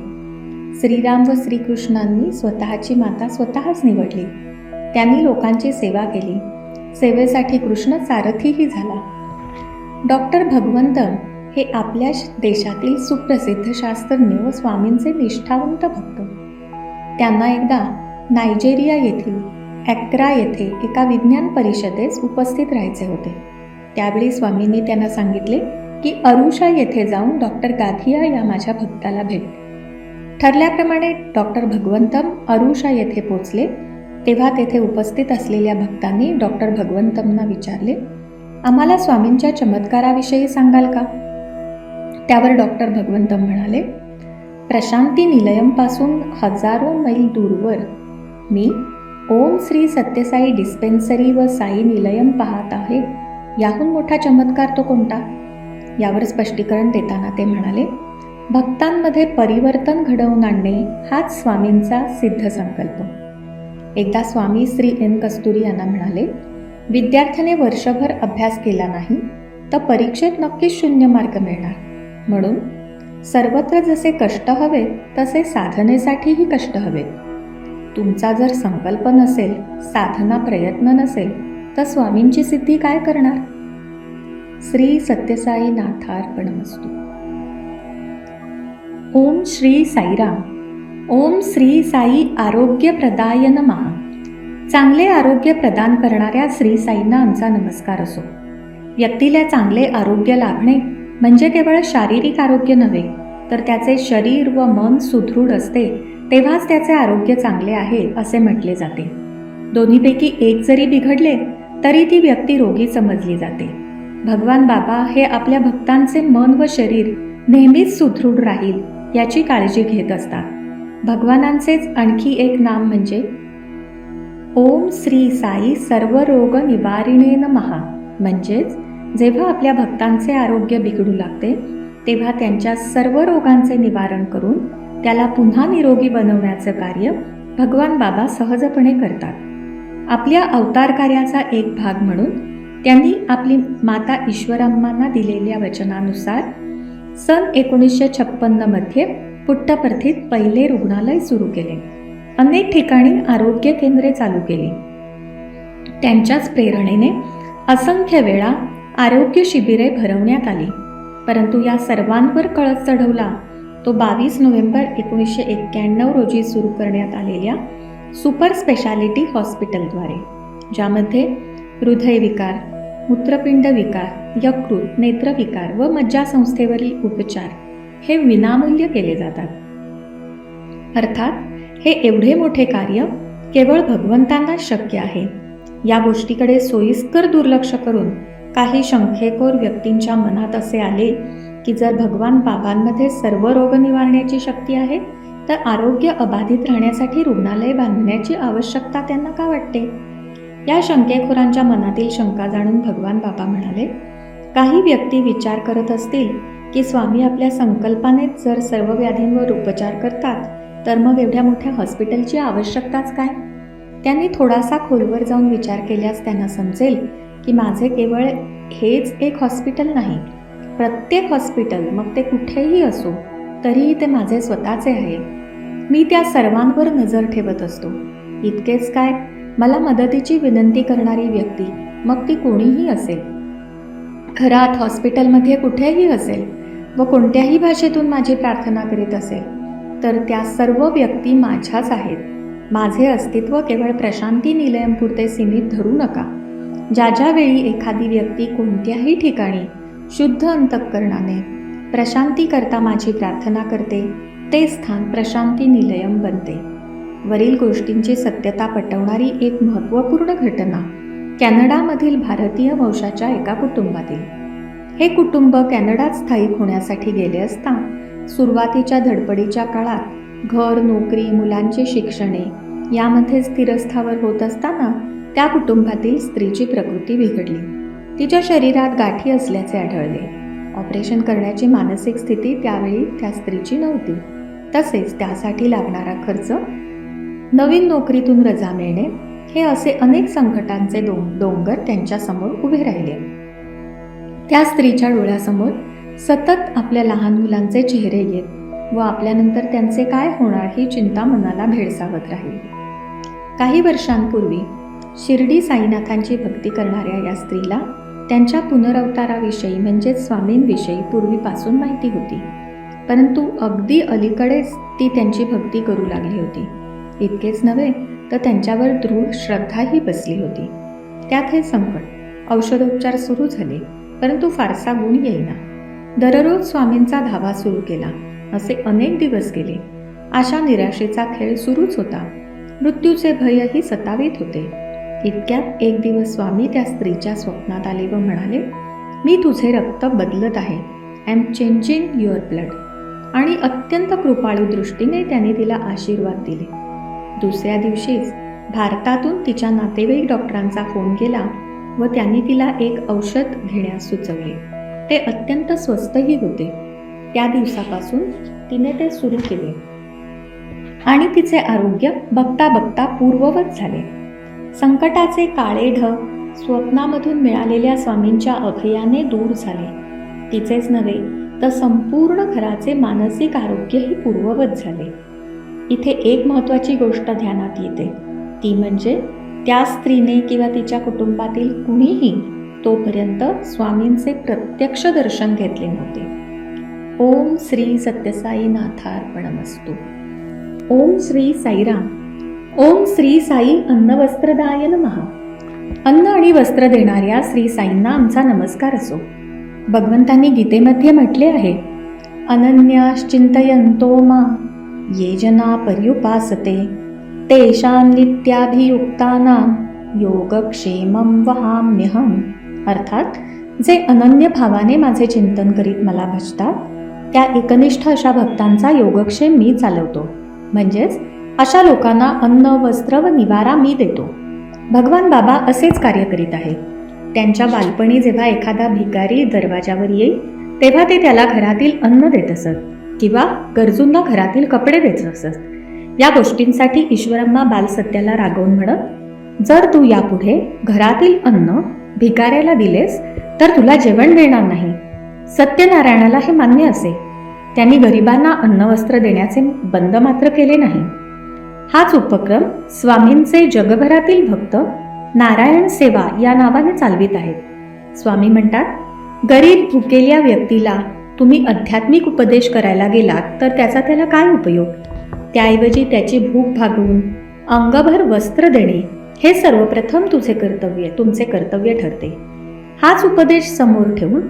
श्रीराम व श्रीकृष्णांनी स्वतःची माता स्वतःच निवडली. त्यांनी लोकांची सेवा केली. सेवेसाठी कृष्ण सारथीही झाला. डॉक्टर भगवंतम हे आपल्या देशातील सुप्रसिद्ध शास्त्रज्ञ व स्वामींचे निष्ठावंत भक्त. त्यांना एकदा नायजेरिया येथील ॲक्रा येथे एका विज्ञान परिषदेस उपस्थित राहायचे होते. त्यावेळी स्वामींनी त्यांना सांगितले की अरुषा येथे जाऊन डॉक्टर गाधिया या माझ्या भक्ताला भेट. ठरल्याप्रमाणे डॉक्टर भगवंतम अरुषा येथे पोचले. तेव्हा तेथे उपस्थित असलेल्या भक्तांनी डॉक्टर भगवंतमना विचारले, आम्हाला स्वामींच्या चमत्काराविषयी सांगाल का? त्यावर डॉक्टर भगवंतम म्हणाले, प्रशांती निलयमपासून हजारो मैल दूरवर मी ओम श्री सत्यसाई डिस्पेन्सरी व साई निलयम पाहत आहे. याहून मोठा चमत्कार तो कोणता? यावर स्पष्टीकरण देताना ते म्हणाले, भक्तांमध्ये परिवर्तन घडवून आणणे हाच स्वामींचा सिद्ध संकल्प. एकदा स्वामी श्री एन कस्तुरी यांना म्हणाले, विद्यार्थ्याने वर्षभर अभ्यास केला नाही तर परीक्षेत नक्कीच 0 मार्क मिळणार. म्हणून सर्वत्र जसे कष्ट हवे तसे साधनेसाठीही कष्ट हवे. तुमचा जर संकल्प नसेल, साधना प्रयत्न नसेल तर स्वामींची सिद्धी काय करणार? श्री सत्यसाई नाथार्पणमस्तु. ओम श्री साईराम. ओम श्री साई आरोग्य प्रदाय नमः. चांगले आरोग्य प्रदान करणाऱ्या श्री साईंना आमचा नमस्कार असो. व्यक्तीला चांगले आरोग्य लाभणे म्हणजे केवळ शारीरिक आरोग्य नव्हे, तर त्याचे शरीर व मन सुदृढ असते तेव्हाच त्याचे आरोग्य चांगले आहे असे म्हटले जाते. दोन्हीपैकी एक जरी बिघडले तरी ती व्यक्ती रोगी समजली जाते. भगवान बाबा हे आपल्या भक्तांचे मन व शरीर नेहमीच सुदृढ राहील याची काळजी घेत असतात. भगवानांचेच आणखी एक नाम म्हणजे ओम श्री साई सर्व रोग निवारिणे नमः. म्हणजेच जेव्हा आपल्या भक्तांचे आरोग्य बिघडू लागते तेव्हा त्यांच्या सर्व रोगांचे निवारण करून त्याला पुन्हा निरोगी बनवण्याचं कार्य भगवान बाबा सहजपणे करतात. आपल्या अवतार कार्याचा एक भाग म्हणून त्यांनी आपली माता ईश्वराम्मांना दिलेल्या वचनानुसार सन 1956 मध्ये पुट्टपर्थीत पहिले रुग्णालय सुरू केले. अनेक ठिकाणी आरोग्य केंद्रे चालू केली. त्यांच्याच प्रेरणेने असंख्य वेळा आरोग्य शिबिरे भरवण्यात आली. परंतु या सर्वांवर कळस चढवला तो 22 नोव्हेंबर 1991 रोजी सुरू करण्यात आलेल्या सुपर स्पेशालिटी हॉस्पिटलद्वारे, ज्यामध्ये हृदयविकार, मूत्रपिंड विकार, यकृत, नेत्रविकार व मज्जासंस्थेवरील उपचार हे विनामूल्य केले जातात. अर्थात हे एवढे मोठे कार्य केवळ भगवंतांना शक्य आहे. या गोष्टीकडे सोयीस्कर दुर्लक्ष करून काही शंखेखोर व्यक्तींच्या मनात असे आले की जर भगवान बाबांमध्ये सर्व रोग निवारण्याची शक्ती आहे तर आरोग्य अबाधित राहण्यासाठी रुग्णालय बांधण्याची आवश्यकता त्यांना का वाटते? या शंकेखोरांच्या मनातील शंका जाणून भगवान बाबा म्हणाले, काही व्यक्ती विचार करत असतील की स्वामी आपल्या संकल्पानेच जर सर्व व्याधींवर उपचार करतात तर मग एवढ्या मोठ्या हॉस्पिटलची आवश्यकताच काय? त्यांनी थोडासा खोलवर जाऊन विचार केल्यास त्यांना समजेल की माझे केवळ हेच एक हॉस्पिटल नाही, प्रत्येक हॉस्पिटल मग ते कुठेही असो तरीही ते माझे स्वतःचे आहे. मी त्या सर्वांवर नजर ठेवत असतो. इतकेच काय, मला मदतीची विनंती करणारी व्यक्ती मग ती कोणीही असेल, घरात, हॉस्पिटलमध्ये, कुठेही असेल व कोणत्याही भाषेतून माझी प्रार्थना करीत असेल तर त्या सर्व व्यक्ती माझ्याच आहेत. माझे अस्तित्व केवळ प्रशांती निलयमपुरते सीमित धरू नका. ज्या ज्या वेळी एखादी व्यक्ती कोणत्याही ठिकाणी शुद्ध अंतःकरणाने प्रशांती करता माझी प्रार्थना करते ते स्थान प्रशांती निलयम बनते. वरील गोष्टींची सत्यता पटवणारी एक महत्त्वपूर्ण घटना कॅनडामधील भारतीय वंशाच्या एका कुटुंबातील. हे कुटुंब कॅनडात स्थायिक होण्यासाठी गेले असता सुरुवातीच्या धडपडीच्या काळात घर, नोकरी, मुलांची शिक्षणे यामध्ये स्थिरस्थावर होत असताना त्या कुटुंबातील स्त्रीची प्रकृती बिघडली. तिच्या शरीरात गाठी असल्याचे आढळले. ऑपरेशन करण्याची मानसिक स्थिती त्यावेळी त्या स्त्रीची नव्हती. तसेच त्यासाठी लागणारा खर्च, नवीन नोकरीतून रजा मिळणे हे असे अनेक संकटांचे डोंगर त्यांच्यासमोर उभे राहिले. त्या स्त्रीच्या डोळ्यासमोर सतत आपल्या लहान मुलांचे चेहरे येत व आपल्यानंतर त्यांचे काय होणार ही चिंता मनाला भेडसावत राहिली. काही वर्षांपूर्वी शिर्डी साईनाथांची भक्ती करणाऱ्या या स्त्रीला त्यांच्या पुनरवताराविषयी म्हणजेच स्वामींविषयी पूर्वीपासून माहिती होती, परंतु अगदी अलीकडेच ती त्यांची भक्ती करू लागली होती. इतकेच नव्हे तर त्यांच्यावर दृढ श्रद्धाही बसली होती. त्यात हे संकट. औषधोपचार सुरू झाले, परंतु फारसा गुण येईना. दररोज स्वामींचा धावा सुरू केला. असे अनेक दिवस गेले. अशा निराशेचा खेळ सुरूच होता. मृत्यूचे भयही सतावीत होते. इतक्यात एक दिवस स्वामी त्या स्त्रीच्या स्वप्नात आले व म्हणाले, मी तुझे रक्त बदलत आहे. I am changing your blood. आणि अत्यंत कृपाळू दृष्टीने त्यांनी तिला आशीर्वाद दिले. दुसऱ्या दिवशीच भारतातून तिच्या नातेवाईक डॉक्टरांचा फोन केला व त्यांनी तिला एक औषध घेण्यास सुचवले. ते अत्यंत स्वस्तही होते. त्या दिवसापासून तिने ते सुरू केले आणि तिचे आरोग्य बघता बघता पूर्ववत झाले. संकटाचे काळे ढग स्वप्नामधून मिळालेल्या स्वामींच्या अभयाने दूर झाले. तिचेच नव्हे तर संपूर्ण घराचे मानसिक आरोग्यही पूर्ववत झाले. इथे एक महत्त्वाची गोष्ट ध्यानात येते, ती म्हणजे त्या स्त्रीने किंवा तिच्या कुटुंबातील कुणीही तोपर्यंत स्वामींचे प्रत्यक्ष दर्शन घेतले नव्हते. ओम श्री सत्यसाई नाथार्पणमस्तु. ओम श्री साईराम. ओम श्री साई अन्नवस्त्रदाय नमः. अन्न आणि वस्त्र देणाऱ्या श्री साईंना आमचा नमस्कार असो. भगवंतांनी गीतेमध्ये म्हटले आहे, अनन्याश्चिंतयन्तो मां ये जना पर्युपासते तेषां नित्याभियुक्तानां योगक्षेमं वहाम्यहम्. अर्थात जे अनन्य भावाने माझे चिंतन करीत मला भजतात त्या एकनिष्ठ अशा भक्तांचा योगक्षेम मी चालवतो. म्हणजेच अशा लोकांना अन्न, वस्त्र व निवारा मी देतो. भगवान बाबा असेच कार्य करीत आहेत. त्यांच्या बालपणी जेव्हा एखादा भिकारी दरवाजावर येईल तेव्हा ते त्याला घरातील अन्न देत असत किंवा गरजूंना घरातील कपडे देत असत. या गोष्टींसाठी ईश्वरम्मा बालसत्याला रागवून म्हणत, जर तू यापुढे घरातील अन्न भिकाऱ्याला दिलेस तर तुला जेवण मिळणार नाही. सत्यनारायणाला हे मान्य असे. त्यांनी गरिबांना अन्नवस्त्र देण्याचे बंद मात्र केले नाही. हाच उपक्रम स्वामींचे जगभरातील भक्त नारायण सेवा या नावाने चालवित आहेत. स्वामी म्हणतात, गरीब भुकेल्या व्यक्तीला तुम्ही आध्यात्मिक उपदेश करायला गेलात तर त्याचा त्याला काय उपयोग? त्याऐवजी त्याची भूक भागवून अंगभर वस्त्र देणे हे सर्वप्रथम तुमचे कर्तव्य ठरते. हाच उपदेश समोर ठेवून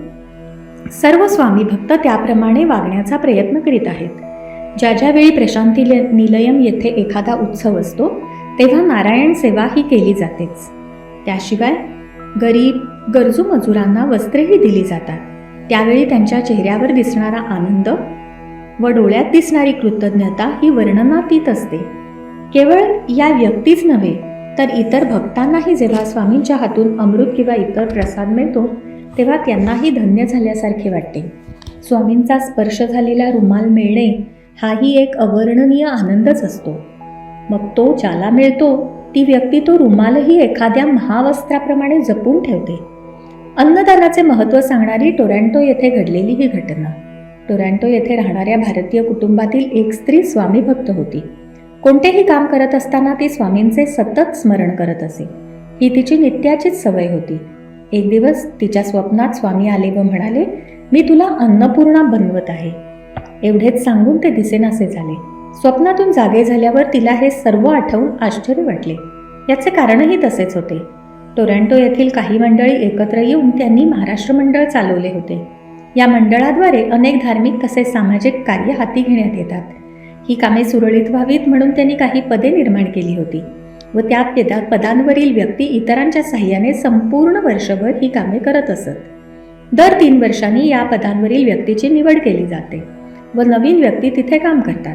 सर्व स्वामी भक्त त्याप्रमाणे वागण्याचा प्रयत्न करीत आहेत. ज्या ज्यावेळी प्रशांती निलयम येथे एखादा उत्सव असतो तेव्हा नारायण सेवा ही केली जातेच. त्याशिवाय गरीब गरजू मजुरांना वस्त्रेही दिली जातात. त्यावेळी त्यांच्या चेहऱ्यावर दिसणारा आनंद व डोळ्यात दिसणारी कृतज्ञता ही वर्णनातीत असते. केवळ या व्यक्तीच नव्हे तर इतर भक्तांनाही जेव्हा स्वामींच्या हातून अमृत किंवा इतर प्रसाद मिळतो तेव्हा त्यांनाही धन्य झाल्यासारखे वाटते. स्वामींचा स्पर्श झालेला रुमाल मिळणे हाही एक अवर्णनीय आनंदच असतो. मग तो ज्याला मिळतो ती व्यक्ती तो रुमालही एखाद्या महावस्त्राप्रमाणे जपून ठेवते. अन्नदानाचे महत्त्व सांगणारी टोरंटो येथे घडलेली ही घटना. टोरंटो येथे राहणाऱ्या भारतीय कुटुंबातील एक स्त्री स्वामी भक्त होती. कोणतेही काम करत असताना ती स्वामींचे सतत स्मरण करत असे. ही तिची नित्याचीच सवय होती. एक दिवस तिच्या स्वप्नात स्वामी आले व म्हणाले, मी तुला अन्नपूर्णा बनवत आहे. एवढेच सांगून ते दिसेनासे झाले. स्वप्नातून जागे झाल्यावर तिला हे सर्व आठवून आश्चर्य वाटले. याचे कारणही तसेच होते. टोरंटो येथील काही मंडळी एकत्र येऊन त्यांनी महाराष्ट्र मंडळ चालवले होते. या मंडळाद्वारे अनेक धार्मिक तसेच सामाजिक कार्य हाती घेण्यात येतात. ही कामे सुरळीत व्हावीत म्हणून त्यांनी काही पदे निर्माण केली होती व त्या पदांवरील व्यक्ती इतरांच्या साह्याने संपूर्ण वर्षभर ही कामे करत असत. दर 3 वर्षांनी या पदांवरील व्यक्तीची निवड केली जाते व नवीन व्यक्ती तिथे काम करतात.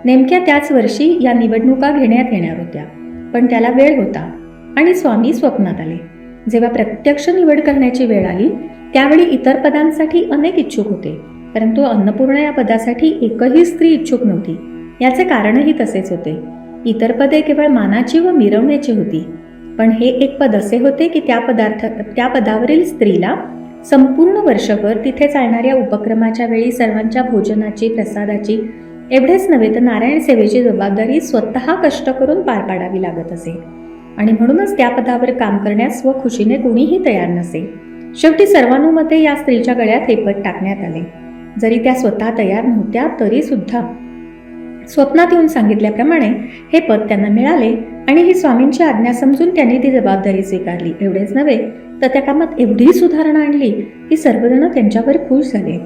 नेमक्या त्याच वर्षी या निवडणुका घेण्यात येणार होत्या, पण त्याला वेळ होता आणि स्वामी स्वप्नात आले. जेव्हा प्रत्यक्ष निवड करण्याची वेळ आली त्यावेळी इतर पदांसाठी अनेक इच्छुक होते, परंतु अन्नपूर्णा या पदासाठी एकही स्त्री इच्छुक नव्हती. याचे कारणही तसेच होते. इतर पदे केवळ मानाची व मिरवण्याची होती, पण हे एक पद असे होते की त्या पदावरील स्त्रीला संपूर्ण वर्षभर तिथे चालणाऱ्या उपक्रमाच्या वेळी सर्वांच्या भोजनाची, प्रसादाची एवढेच नव्हे तर नारायण सेवेची जबाबदारी स्वतः कष्ट करून पार पाडावी लागत असे आणि म्हणूनच त्या पदावर काम करण्यास स्वखुशीने कोणीही तयार नसे. शेवटी सर्वानुमते या स्त्रीच्या गळ्यात हे पद टाकण्यात आले. जरी त्या स्वतः तयार नव्हत्या तरी सुद्धा स्वप्नात येऊन सांगितल्याप्रमाणे हे पद त्यांना मिळाले आणि ही स्वामींची आज्ञा समजून त्यांनी ती जबाबदारी स्वीकारली. एवढेच नव्हे तर त्या कामात एवढी सुधारणा आणली की सर्वजण त्यांच्यावर खुश झाले.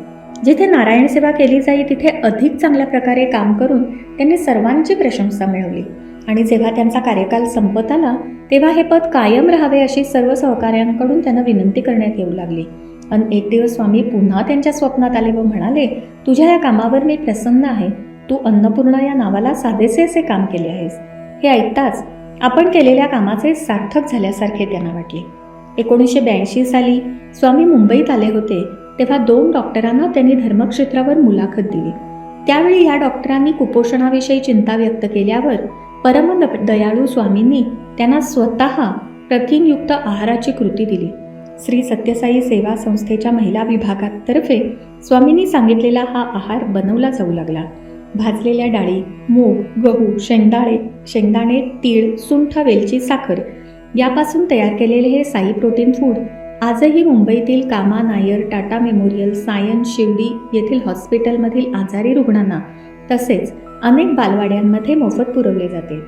जिथे नारायण सेवा केली जाई तिथे अधिक चांगल्या प्रकारे काम करून त्यांनी सर्वांची प्रशंसा मिळवली आणि जेव्हा त्यांचा कार्यकाल संपत आला तेव्हा हे पद कायम राहावे अशी सर्व सहकाऱ्यांकडून त्यांना विनंती करण्यात येऊ लागली. आणि एक दिवस स्वामी पुन्हा त्यांच्या स्वप्नात आले व म्हणाले, तुझ्या या कामावर मी प्रसन्न आहे. तू अन्नपूर्णा या नावाला साधेसे असे काम केले आहेस. हे ऐकताच आपण केलेल्या कामाचे सार्थक झाल्यासारखे त्यांना वाटले. 1982 साली स्वामी मुंबईत आले होते तेव्हा 2 डॉक्टरांना त्यांनी धर्मक्षेत्रावर मुलाखत दिली. त्यावेळी या डॉक्टरांनी कुपोषणाविषयी चिंता व्यक्त केल्यावर परम दयाळू स्वामींनी त्यांना स्वतः प्रथिनयुक्त आहाराची कृती दिली. श्री सत्यसाई सेवा संस्थेच्या महिला विभागातर्फे स्वामींनी सांगितलेला हा आहार बनवला जाऊ लागला. भाजलेल्या डाळी, मूग, गहू, शेंगदाणे, तीळ, सुंठ, वेलची, साखर यापासून तयार केलेले हे साई प्रोटीन फूड आजही मुंबईतील कामा नायर टाटा मेमोरियल, सायन, शिवडी येथील हॉस्पिटलमधील आजारी रुग्णांना तसेच अनेक बालवाड्यांमध्ये मोफत पुरवले जाते.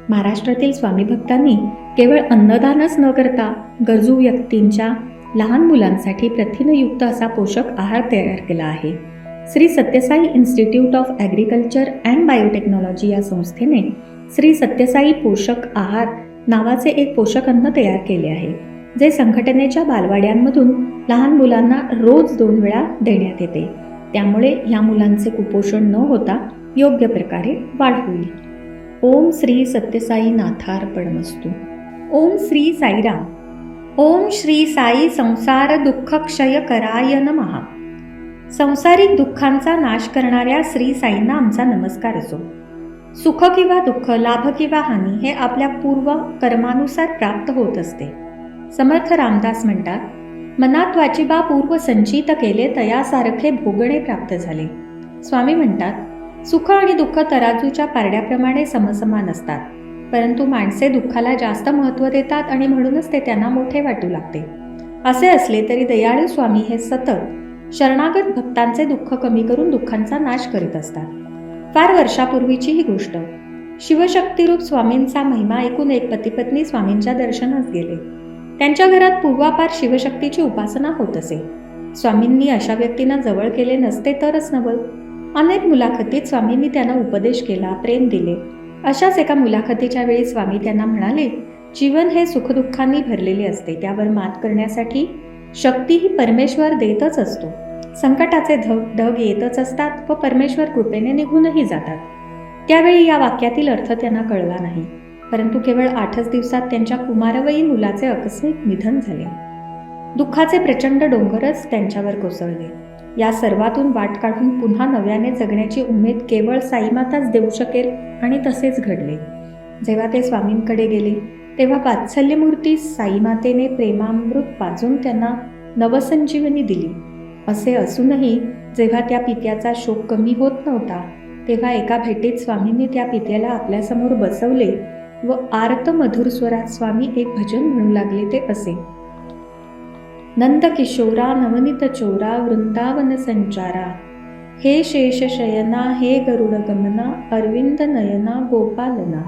महाराष्ट्रातील स्वामी भक्तांनी केवळ अन्नदानच न करता गरजू व्यक्तींच्या लहान मुलांसाठी प्रथिनयुक्त असा पोषक आहार तयार केला आहे. Shri Sathya Sai institute of agriculture and biotechnology या संस्थेने श्री सत्यसाई पोषक आहार नावाचे एक पोषक अन्न तयार केले आहे, जे संघटनेच्या बालवाड्यांमधून लहान मुलांना रोज 2 वेळा देण्यात येते. त्यामुळे या मुलांचे कुपोषण न होता योग्य प्रकारे वाढ होईल. ओम श्री सत्यसाई नाथार्पणमस्तु. ओम श्री साईराम. ओम श्री साई संसार दुःख क्षय कराय नमः. संसारिक दुःखांचा नाश करणाऱ्या श्री साईंना आमचा नमस्कार असो. सुख किंवा दुःख, लाभ किंवा हानी हे आपल्या पूर्व कर्मानुसार प्राप्त होत असते. समर्थ रामदास म्हणतात, मनात वाचिबा पूर्व संचित केले तयासारखे भोगणे प्राप्त झाले. स्वामी म्हणतात, सुख आणि दुःख तराजूच्या पारड्याप्रमाणे समसमान असतात, परंतु माणसे दुःखाला जास्त महत्त्व देतात आणि म्हणूनच ते त्यांना मोठे वाटू लागते. असे असले तरी दयाळू स्वामी हे सतत शरणागत भक्तांचे दुःख कमी करून दुःखांचा नाश करीत असतात. फार वर्षापूर्वीची ही गोष्ट. शिवशक्तिरूप स्वामींचा महिमा ऐकून एक पती-पत्नी स्वामींच्या दर्शनास गेले. त्यांच्या घरात पूर्वापार शिवशक्तीची उपासना होत असे. स्वामींनी अशा व्यक्तींना जवळ केले नसते तरच नवल. अनेक मुलाखतीत स्वामींनी त्यांना उपदेश केला, प्रेम दिले. अशाच एका मुलाखतीच्या वेळी स्वामी त्यांना म्हणाले, जीवन हे सुखदुःखांनी भरलेले असते. त्यावर मात करण्यासाठी शक्ती ही परमेश्वर देतच असतो. संकटाचे ढग येतच असतात व परमेश्वर कृपेने निघूनही जातात. त्यावेळी या वाक्यातील अर्थ त्यांना कळला नाही, परंतु केवळ 8च दिवसात त्यांच्या कुमारवयीन मुलाचे आकस्मिक निधन झाले. दुःखाचे प्रचंड डोंगरच त्यांच्यावर कोसळले. या सर्वातून वाट काढून पुन्हा नव्याने जगण्याची उमेद केवळ साईमाताच देऊ शकेल आणि तसेच घडले. जेव्हा ते स्वामींकडे गेले तेव्हा वात्सल्यमूर्ती साईमातेने प्रेमामृत पाजून त्यांना नवसंजीवनी दिली. असे असूनही जेव्हा त्या पित्याचा शोक कमी होत नव्हता तेव्हा एका भेटीत स्वामींनी त्या पित्याला आपल्यासमोर बसवले व आर्त मधुर स्वरात स्वामी एक भजन म्हणू लागले. ते असे, नंद किशोरा नवनीत चोरा वृंदावन संचारा, हे शेष शयना हे गरुड गमना, अरविंद नयना गोपालना.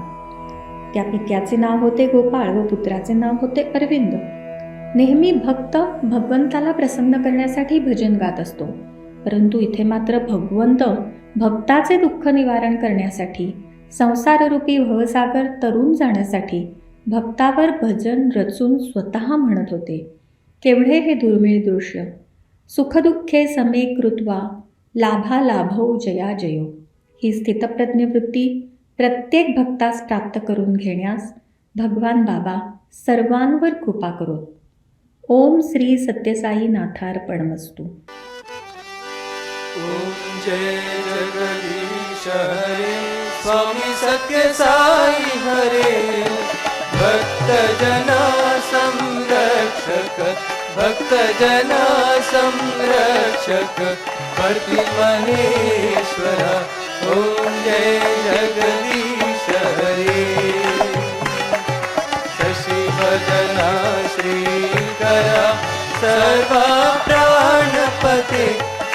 त्या पित्याचे नाव होते गोपाळ व पुत्राचे नाव होते अरविंद. नेहमी भक्त भगवंताला प्रसन्न करण्यासाठी भजन गात असतो, परंतु इथे मात्र भगवंत भक्ताचे दुःख निवारण करण्यासाठी, संसाररूपी भवसागर तरून जाण्यासाठी भक्तावर भजन रचून स्वतः म्हणत होते. केवढे हे दुर्मिळ दृश्य. सुखदुःखे समे कृत्वा लाभा लाभो जया जयो. ही स्थितप्रज्ञ वृत्ती प्रत्येक भक्तास प्राप्त करून घेण्यास भगवान बाबा सर्वांवर कृपा करोत. ओम श्री सत्यसाई नाथार्पणमस्तु. ओम जय जगदीश हरे स्वामी सत्यसाई हरे. भक्तजना संरक्षक भक्तजना संरक्षक परती महेश्वरा ॐ जय जगदीश हरे शशिवदना श्रीकरा सर्वा प्राणपते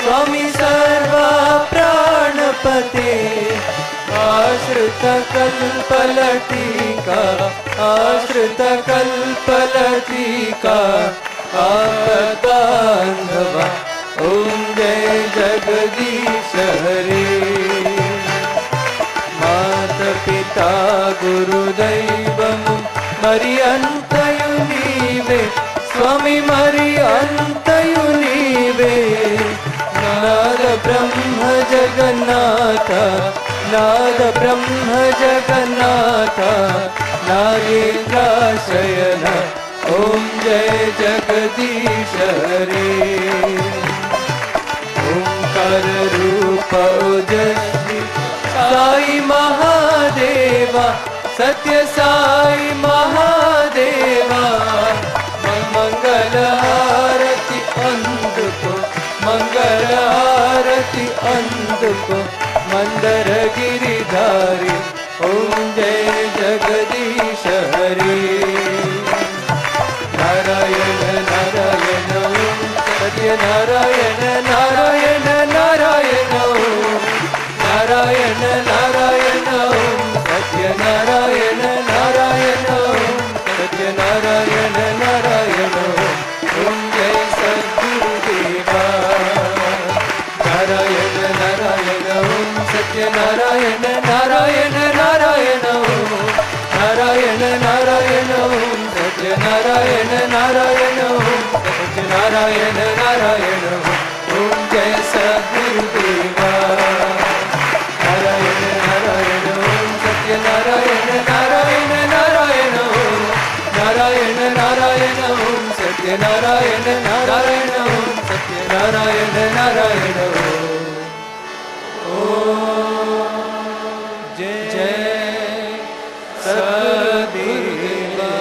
स्वामी सर्वा प्राणपते आश्रितकल्पलतिका आश्रितकल्पलतिका आपदान्धवा ॐ जय जगदीश हरे मातपिता गुरुदैवं मर्यन्तयु नीवे स्वामी मर्यन्तयु नीवे नाद ब्रह्म जगन्नाथ नाद ब्रह्म जगन्नाथ नागेन्द्राशयन ॐ जय जगदीश हरे ओंकार रूप ओजस्वी साई महादेवा सत्य साई महादेवा मंगल आरती अंधको मंगल आरती अंधको मंदर गिरिधारी ओम जय जगदीश हरे नारायण नारायण ओम सत्य नारायण नारायण नारायण ओम नारायण नारायण ओम सत्य नारायण नारायण ओम सत्य नारायण नारायण ओम जय सद्गुरुदेवा नारायण नारायण ओम सत्य नारायण नारायण नारायण ओम नारायण नारायण ओम सत्य नारायण नारायण ओम सत्य नारायण नारायण ओम जय सद्गुरुदेवा नारायण नारायण ओम सत्य नारायण नारायण नारायण ओम नारायण नारायण ओम सत्य नारायण नारायण ओम सत्य नारायण नारायण ओम जय जय सद्गुरुदेवा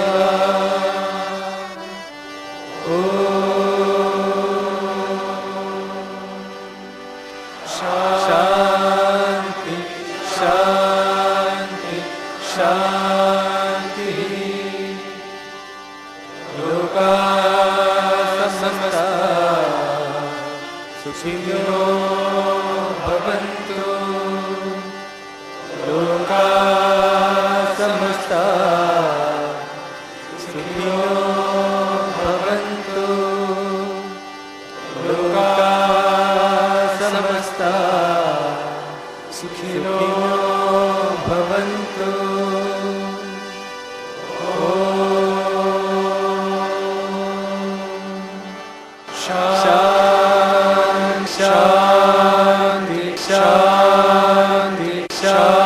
शांति शांति शांति लोका समस्ता सुखिनो भवन्तु लोका समस्ता सुखिनो भवन्तु लोका समस्ता सुखिनो भवन्तु शांति शांति शांति शांति